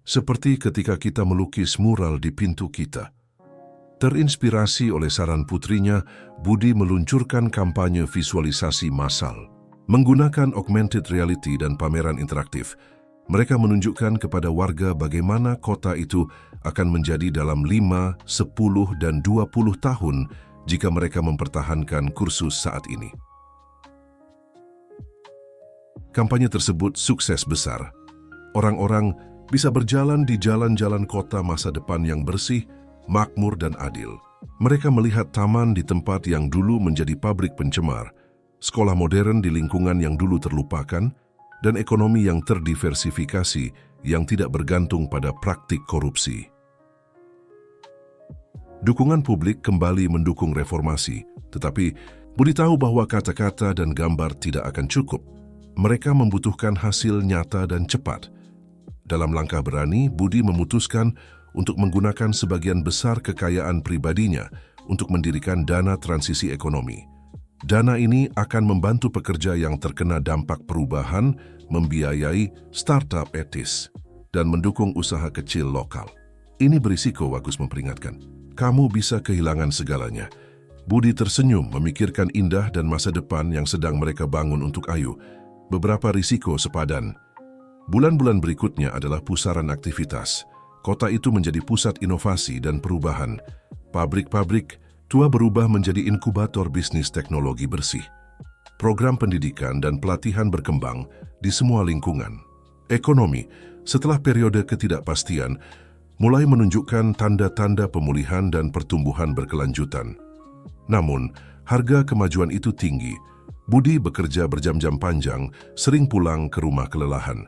Seperti ketika kita melukis mural di pintu kita. Terinspirasi oleh saran putrinya, Budi meluncurkan kampanye visualisasi massal. Menggunakan augmented reality dan pameran interaktif, mereka menunjukkan kepada warga bagaimana kota itu akan menjadi dalam 5, 10, dan 20 tahun jika mereka mempertahankan kursus saat ini. Kampanye tersebut sukses besar. Orang-orang bisa berjalan di jalan-jalan kota masa depan yang bersih, makmur, dan adil. Mereka melihat taman di tempat yang dulu menjadi pabrik pencemar, sekolah modern di lingkungan yang dulu terlupakan, dan ekonomi yang terdiversifikasi yang tidak bergantung pada praktik korupsi. Dukungan publik kembali mendukung reformasi, tetapi Budi tahu bahwa kata-kata dan gambar tidak akan cukup. Mereka membutuhkan hasil nyata dan cepat. Dalam langkah berani, Budi memutuskan untuk menggunakan sebagian besar kekayaan pribadinya untuk mendirikan dana transisi ekonomi. Dana ini akan membantu pekerja yang terkena dampak perubahan, membiayai startup etis, dan mendukung usaha kecil lokal. Ini berisiko, Agus memperingatkan. Kamu bisa kehilangan segalanya. Budi tersenyum memikirkan Indah dan masa depan yang sedang mereka bangun untuk Ayu. Beberapa risiko sepadan. Bulan-bulan berikutnya adalah pusaran aktivitas. Kota itu menjadi pusat inovasi dan perubahan. Pabrik-pabrik tua berubah menjadi inkubator bisnis teknologi bersih. Program pendidikan dan pelatihan berkembang di semua lingkungan. Ekonomi, setelah periode ketidakpastian, mulai menunjukkan tanda-tanda pemulihan dan pertumbuhan berkelanjutan. Namun, harga kemajuan itu tinggi. Budi bekerja berjam-jam panjang, sering pulang ke rumah kelelahan.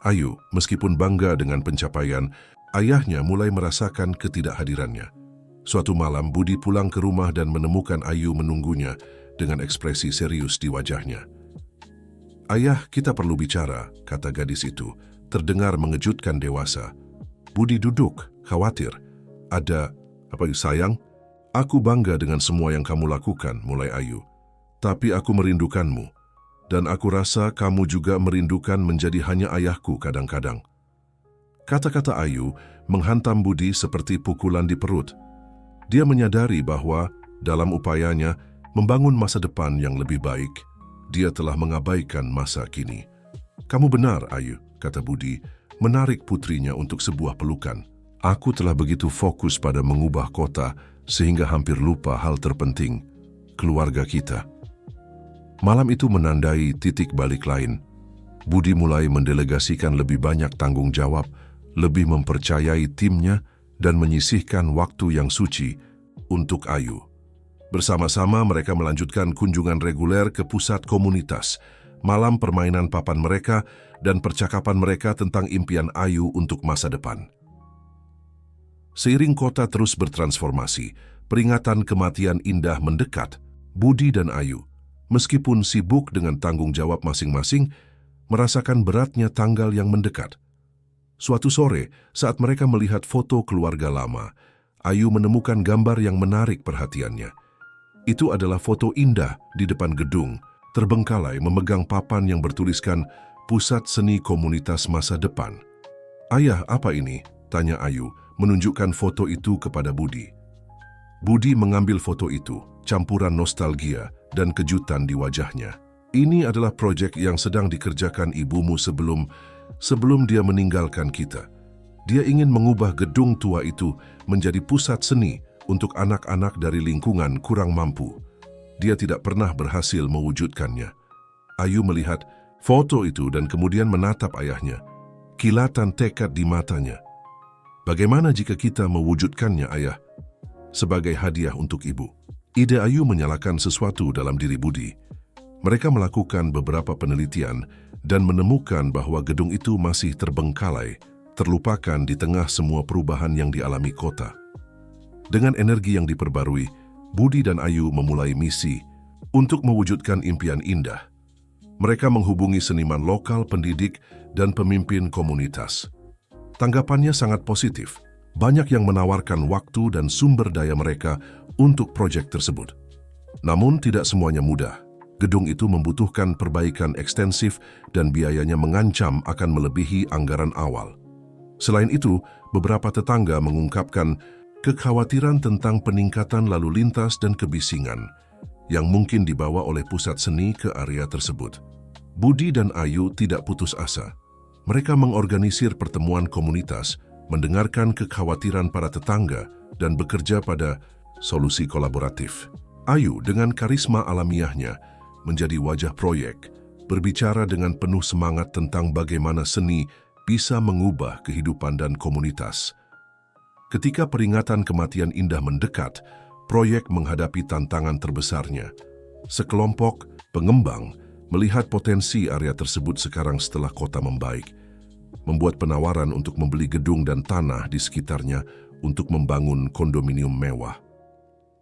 Ayu, meskipun bangga dengan pencapaian, ayahnya mulai merasakan ketidakhadirannya. Suatu malam, Budi pulang ke rumah dan menemukan Ayu menunggunya dengan ekspresi serius di wajahnya. Ayah, kita perlu bicara, kata gadis itu, terdengar mengejutkan dewasa. Budi duduk, khawatir. Ada, apa sayang? Aku bangga dengan semua yang kamu lakukan, mulai Ayu. Tapi aku merindukanmu. Dan aku rasa kamu juga merindukan menjadi hanya ayahku kadang-kadang. Kata-kata Ayu menghantam Budi seperti pukulan di perut. Dia menyadari bahwa dalam upayanya membangun masa depan yang lebih baik, dia telah mengabaikan masa kini. Kamu benar, Ayu, kata Budi, menarik putrinya untuk sebuah pelukan. Aku telah begitu fokus pada mengubah kota sehingga hampir lupa hal terpenting, keluarga kita. Malam itu menandai titik balik lain. Budi mulai mendelegasikan lebih banyak tanggung jawab, lebih mempercayai timnya, dan menyisihkan waktu yang suci untuk Ayu. Bersama-sama mereka melanjutkan kunjungan reguler ke pusat komunitas, malam permainan papan mereka, dan percakapan mereka tentang impian Ayu untuk masa depan. Seiring kota terus bertransformasi, peringatan kematian Indah mendekat. Budi dan Ayu, meskipun sibuk dengan tanggung jawab masing-masing, merasakan beratnya tanggal yang mendekat. Suatu sore, saat mereka melihat foto keluarga lama, Ayu menemukan gambar yang menarik perhatiannya. Itu adalah foto Indah di depan gedung, terbengkalai memegang papan yang bertuliskan Pusat Seni Komunitas Masa Depan. Ayah, apa ini? Tanya Ayu, menunjukkan foto itu kepada Budi. Budi mengambil foto itu, campuran nostalgia dan kejutan di wajahnya. Ini adalah proyek yang sedang dikerjakan ibumu sebelum dia meninggalkan kita. Dia ingin mengubah gedung tua itu menjadi pusat seni untuk anak-anak dari lingkungan kurang mampu. Dia tidak pernah berhasil mewujudkannya. Ayu melihat foto itu dan kemudian menatap ayahnya. Kilatan tekad di matanya. Bagaimana jika kita mewujudkannya, Ayah? Sebagai hadiah untuk ibu. Ide Ayu menyalakan sesuatu dalam diri Budi. Mereka melakukan beberapa penelitian dan menemukan bahwa gedung itu masih terbengkalai, terlupakan di tengah semua perubahan yang dialami kota. Dengan energi yang diperbarui, Budi dan Ayu memulai misi Untuk mewujudkan impian indah, mereka menghubungi seniman lokal, pendidik, dan pemimpin komunitas. Tanggapannya sangat positif. Banyak yang menawarkan waktu dan sumber daya mereka untuk proyek tersebut. Namun tidak semuanya mudah. Gedung itu membutuhkan perbaikan ekstensif dan biayanya mengancam akan melebihi anggaran awal. Selain itu, beberapa tetangga mengungkapkan kekhawatiran tentang peningkatan lalu lintas dan kebisingan yang mungkin dibawa oleh pusat seni ke area tersebut. Budi dan Ayu tidak putus asa. Mereka mengorganisir pertemuan komunitas, mendengarkan kekhawatiran para tetangga, dan bekerja pada solusi kolaboratif. Ayu dengan karisma alamiahnya menjadi wajah proyek, berbicara dengan penuh semangat tentang bagaimana seni bisa mengubah kehidupan dan komunitas. Ketika peringatan kematian Indah mendekat, proyek menghadapi tantangan terbesarnya. Sekelompok pengembang melihat potensi area tersebut sekarang setelah kota membaik, membuat penawaran untuk membeli gedung dan tanah di sekitarnya untuk membangun kondominium mewah.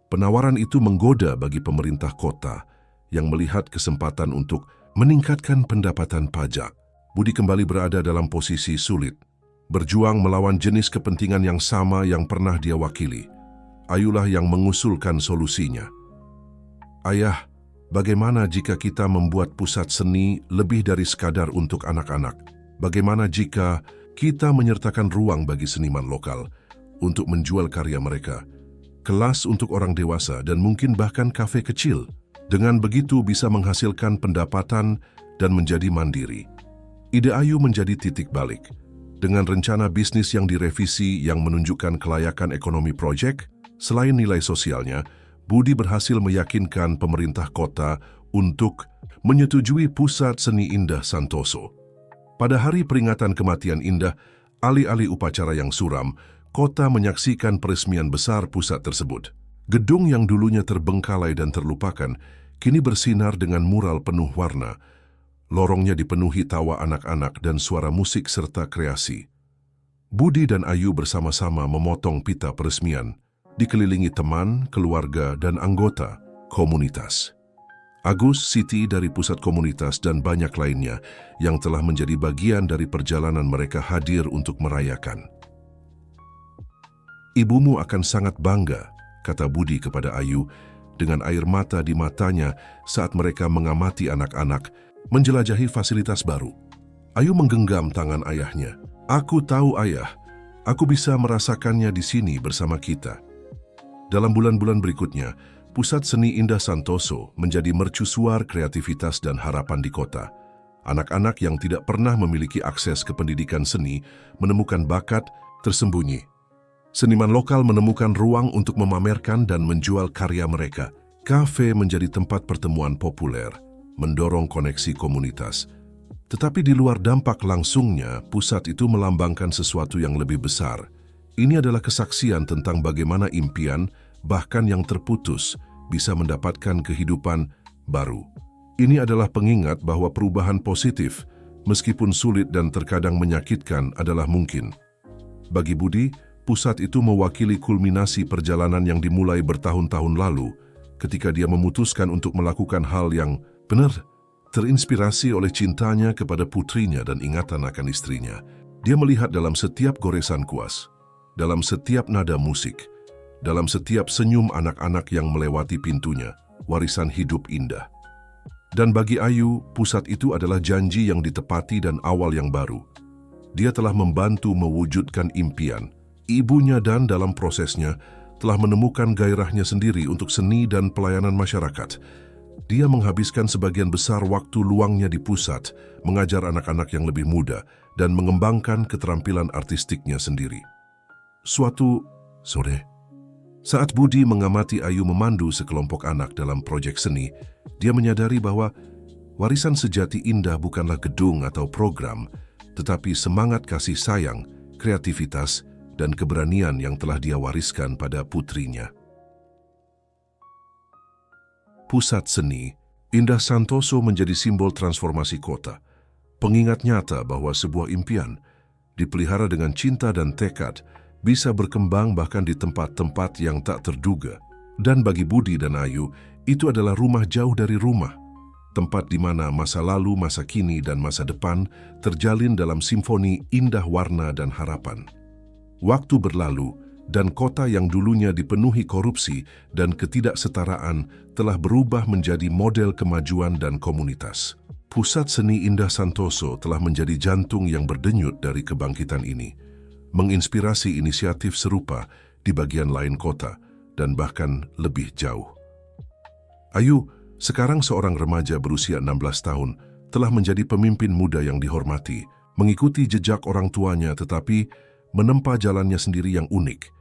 Penawaran itu menggoda bagi pemerintah kota yang melihat kesempatan untuk meningkatkan pendapatan pajak. Budi kembali berada dalam posisi sulit, berjuang melawan jenis kepentingan yang sama yang pernah dia wakili. Ayulah yang mengusulkan solusinya. Ayah, bagaimana jika kita membuat pusat seni lebih dari sekadar untuk anak-anak? Bagaimana jika kita menyertakan ruang bagi seniman lokal untuk menjual karya mereka, kelas untuk orang dewasa, dan mungkin bahkan kafe kecil? Dengan begitu bisa menghasilkan pendapatan dan menjadi mandiri. Ide Ayu menjadi titik balik. Dengan rencana bisnis yang direvisi yang menunjukkan kelayakan ekonomi proyek, selain nilai sosialnya, Budi berhasil meyakinkan pemerintah kota untuk menyetujui Pusat Seni Indah Santoso. Pada hari peringatan kematian Indah, alih-alih upacara yang suram, kota menyaksikan peresmian besar pusat tersebut. Gedung yang dulunya terbengkalai dan terlupakan, kini bersinar dengan mural penuh warna. Lorongnya dipenuhi tawa anak-anak dan suara musik serta kreasi. Budi dan Ayu bersama-sama memotong pita peresmian, dikelilingi teman, keluarga, dan anggota komunitas. Agus, Siti dari pusat komunitas, dan banyak lainnya yang telah menjadi bagian dari perjalanan mereka hadir untuk merayakan. Ibumu akan sangat bangga, kata Budi kepada Ayu, dengan air mata di matanya saat mereka mengamati anak-anak menjelajahi fasilitas baru. Ayu menggenggam tangan ayahnya. Aku tahu ayah, aku bisa merasakannya di sini bersama kita. Dalam bulan-bulan berikutnya, Pusat Seni Indah Santoso menjadi mercusuar kreativitas dan harapan di kota. Anak-anak yang tidak pernah memiliki akses ke pendidikan seni menemukan bakat tersembunyi. Seniman lokal menemukan ruang untuk memamerkan dan menjual karya mereka. Kafe menjadi tempat pertemuan populer, mendorong koneksi komunitas. Tetapi di luar dampak langsungnya, pusat itu melambangkan sesuatu yang lebih besar. Ini adalah kesaksian tentang bagaimana impian, bahkan yang terputus, bisa mendapatkan kehidupan baru. Ini adalah pengingat bahwa perubahan positif, meskipun sulit dan terkadang menyakitkan, adalah mungkin. Bagi Budi, pusat itu mewakili kulminasi perjalanan yang dimulai bertahun-tahun lalu, ketika dia memutuskan untuk melakukan hal yang benar, terinspirasi oleh cintanya kepada putrinya dan ingatan akan istrinya. Dia melihat dalam setiap goresan kuas, dalam setiap nada musik, dalam setiap senyum anak-anak yang melewati pintunya, warisan hidup indah. Dan bagi Ayu, pusat itu adalah janji yang ditepati dan awal yang baru. Dia telah membantu mewujudkan impian ibunya dan dalam prosesnya telah menemukan gairahnya sendiri untuk seni dan pelayanan masyarakat. Dia menghabiskan sebagian besar waktu luangnya di pusat, mengajar anak-anak yang lebih muda dan mengembangkan keterampilan artistiknya sendiri. Suatu sore, saat Budi mengamati Ayu memandu sekelompok anak dalam proyek seni, dia menyadari bahwa warisan sejati Indah bukanlah gedung atau program, tetapi semangat kasih sayang, kreativitas, dan keberanian yang telah dia wariskan pada putrinya. Pusat Seni Indah Santoso menjadi simbol transformasi kota, pengingat nyata bahwa sebuah impian, dipelihara dengan cinta dan tekad, bisa berkembang bahkan di tempat-tempat yang tak terduga. Dan bagi Budi dan Ayu, Itu adalah rumah jauh dari rumah, tempat di mana masa lalu, masa kini, dan masa depan terjalin dalam simfoni indah warna dan harapan. Waktu berlalu, dan kota yang dulunya dipenuhi korupsi dan ketidaksetaraan telah berubah menjadi model kemajuan dan komunitas. Pusat Seni Indah Santoso telah menjadi jantung yang berdenyut dari kebangkitan ini, menginspirasi inisiatif serupa di bagian lain kota dan bahkan lebih jauh. Ayu, sekarang seorang remaja berusia 16 tahun, telah menjadi pemimpin muda yang dihormati, mengikuti jejak orang tuanya tetapi menempa jalannya sendiri yang unik.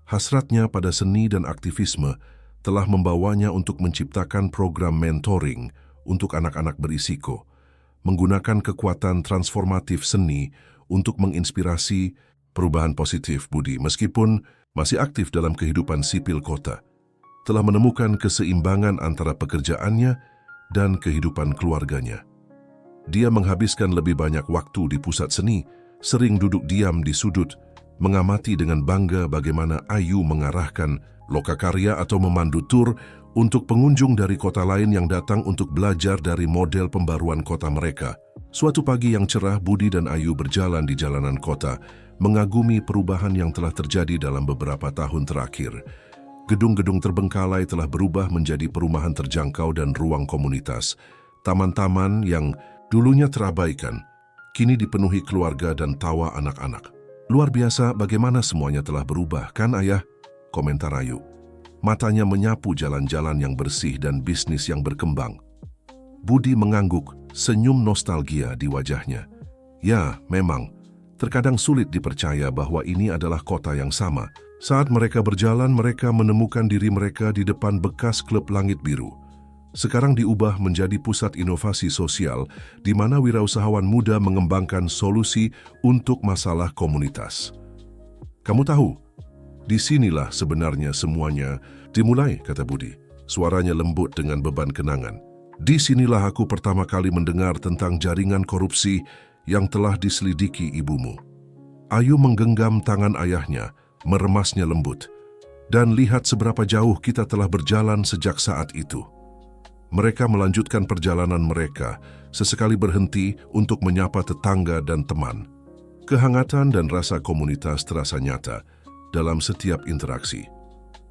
Hasratnya pada seni dan aktivisme telah membawanya untuk menciptakan program mentoring untuk anak-anak berisiko, menggunakan kekuatan transformatif seni untuk menginspirasi perubahan positif. Budi, meskipun masih aktif dalam kehidupan sipil kota, telah menemukan keseimbangan antara pekerjaannya dan kehidupan keluarganya. Dia menghabiskan lebih banyak waktu di pusat seni, sering duduk diam di sudut, mengamati dengan bangga bagaimana Ayu mengarahkan lokakarya atau memandu tur untuk pengunjung dari kota lain yang datang untuk belajar dari model pembaruan kota mereka. Suatu pagi yang cerah, Budi dan Ayu berjalan di jalanan kota, mengagumi perubahan yang telah terjadi dalam beberapa tahun terakhir. Gedung-gedung terbengkalai telah berubah menjadi perumahan terjangkau dan ruang komunitas. Taman-taman yang dulunya terabaikan, kini dipenuhi keluarga dan tawa anak-anak. Luar biasa bagaimana semuanya telah berubah, kan ayah? Komentar Ayu. Matanya menyapu jalan-jalan yang bersih dan bisnis yang berkembang. Budi mengangguk, senyum nostalgia di wajahnya. Ya, memang, terkadang sulit dipercaya bahwa ini adalah kota yang sama. Saat mereka berjalan, mereka menemukan diri mereka di depan bekas klub Langit Biru. Sekarang diubah menjadi pusat inovasi sosial di mana wirausahawan muda mengembangkan solusi untuk masalah komunitas. Kamu tahu, disinilah sebenarnya semuanya dimulai, kata Budi. Suaranya lembut dengan beban kenangan. Disinilah aku pertama kali mendengar tentang jaringan korupsi yang telah diselidiki ibumu. Ayu menggenggam tangan ayahnya, meremasnya lembut. Dan lihat seberapa jauh kita telah berjalan sejak saat itu. Mereka melanjutkan perjalanan mereka, sesekali berhenti untuk menyapa tetangga dan teman. Kehangatan dan rasa komunitas terasa nyata dalam setiap interaksi.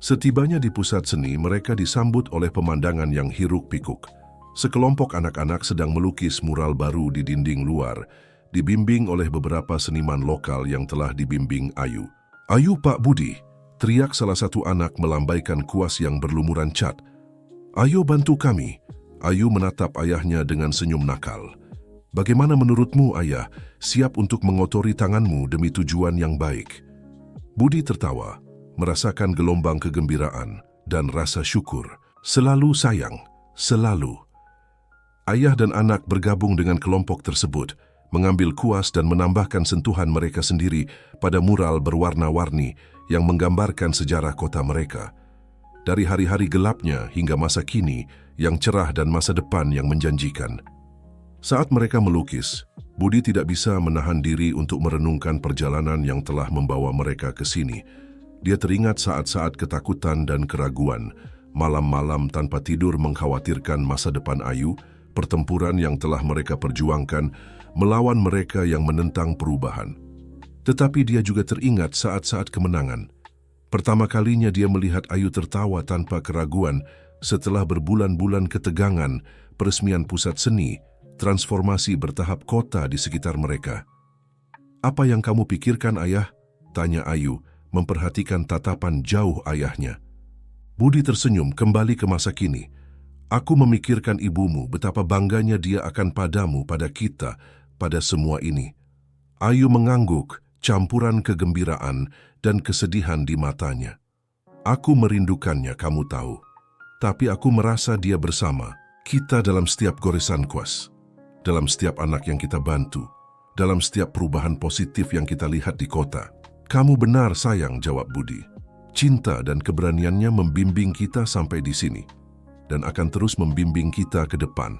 Setibanya di pusat seni, mereka disambut oleh pemandangan yang hiruk-pikuk. Sekelompok anak-anak sedang melukis mural baru di dinding luar, dibimbing oleh beberapa seniman lokal yang telah dibimbing Ayu. "Ayu, Pak Budi!" teriak salah satu anak melambaikan kuas yang berlumuran cat. "Ayo bantu kami." Ayu menatap ayahnya dengan senyum nakal. "Bagaimana menurutmu, ayah? Siap untuk mengotori tanganmu demi tujuan yang baik?" Budi tertawa, merasakan gelombang kegembiraan dan rasa syukur. Selalu sayang, selalu. Ayah dan anak bergabung dengan kelompok tersebut, mengambil kuas dan menambahkan sentuhan mereka sendiri pada mural berwarna-warni yang menggambarkan sejarah kota mereka. Dari hari-hari gelapnya hingga masa kini yang cerah dan masa depan yang menjanjikan. Saat mereka melukis, Budi tidak bisa menahan diri untuk merenungkan perjalanan yang telah membawa mereka ke sini. Dia teringat saat-saat ketakutan dan keraguan, malam-malam tanpa tidur mengkhawatirkan masa depan Ayu, pertempuran yang telah mereka perjuangkan melawan mereka yang menentang perubahan. Tetapi dia juga teringat saat-saat kemenangan. Pertama kalinya dia melihat Ayu tertawa tanpa keraguan setelah berbulan-bulan ketegangan, peresmian pusat seni, transformasi bertahap kota di sekitar mereka. "Apa yang kamu pikirkan, ayah?" tanya Ayu, memperhatikan tatapan jauh ayahnya. Budi tersenyum kembali ke masa kini. "Aku memikirkan ibumu, betapa bangganya dia akan padamu, pada kita, pada semua ini." Ayu mengangguk, campuran kegembiraan dan kesedihan di matanya. "Aku merindukannya, kamu tahu. Tapi aku merasa dia bersama kita dalam setiap goresan kuas, dalam setiap anak yang kita bantu, dalam setiap perubahan positif yang kita lihat di kota." "Kamu benar, sayang," jawab Budi. "Cinta dan keberaniannya membimbing kita sampai di sini, dan akan terus membimbing kita ke depan."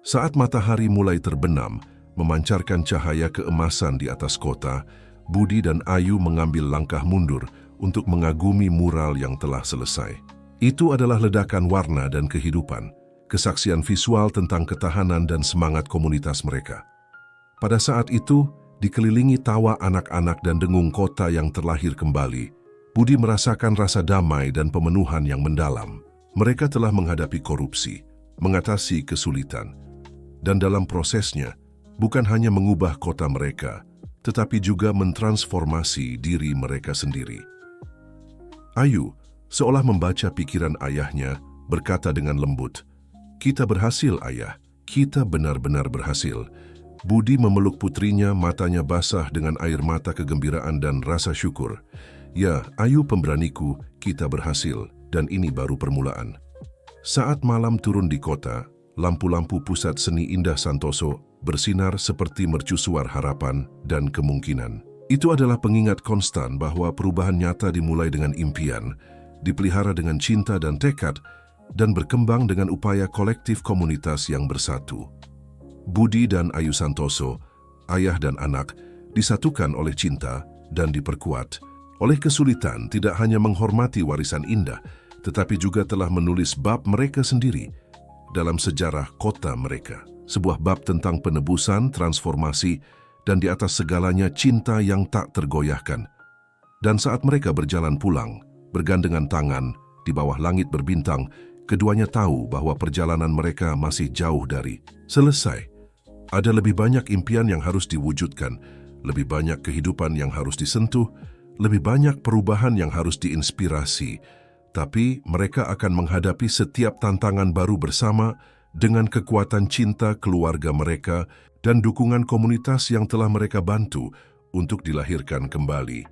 Saat matahari mulai terbenam, memancarkan cahaya keemasan di atas kota, Budi dan Ayu mengambil langkah mundur untuk mengagumi mural yang telah selesai. Itu adalah ledakan warna dan kehidupan, kesaksian visual tentang ketahanan dan semangat komunitas mereka. Pada saat itu, dikelilingi tawa anak-anak dan dengung kota yang terlahir kembali, Budi merasakan rasa damai dan pemenuhan yang mendalam. Mereka telah menghadapi korupsi, mengatasi kesulitan, dan dalam prosesnya, bukan hanya mengubah kota mereka, tetapi juga mentransformasi diri mereka sendiri. Ayu, seolah membaca pikiran ayahnya, berkata dengan lembut, "Kita berhasil, ayah. Kita benar-benar berhasil." Budi memeluk putrinya, matanya basah dengan air mata kegembiraan dan rasa syukur. "Ya, Ayu pemberaniku, kita berhasil, dan ini baru permulaan." Saat malam turun di kota, lampu-lampu pusat seni Indah Santoso bersinar seperti mercusuar harapan dan kemungkinan. Itu adalah pengingat konstan bahwa perubahan nyata dimulai dengan impian, dipelihara dengan cinta dan tekad, dan berkembang dengan upaya kolektif komunitas yang bersatu. Budi dan Ayu Santoso, ayah dan anak, disatukan oleh cinta dan diperkuat oleh kesulitan tidak hanya menghormati warisan indah, tetapi juga telah menulis bab mereka sendiri dalam sejarah kota mereka. Sebuah bab tentang penebusan, transformasi, dan di atas segalanya cinta yang tak tergoyahkan. Dan saat mereka berjalan pulang, bergandengan tangan, di bawah langit berbintang, keduanya tahu bahwa perjalanan mereka masih jauh dari selesai. Ada lebih banyak impian yang harus diwujudkan, lebih banyak kehidupan yang harus disentuh, lebih banyak perubahan yang harus diinspirasi. Tapi mereka akan menghadapi setiap tantangan baru bersama dengan kekuatan cinta keluarga mereka dan dukungan komunitas yang telah mereka bantu untuk dilahirkan kembali.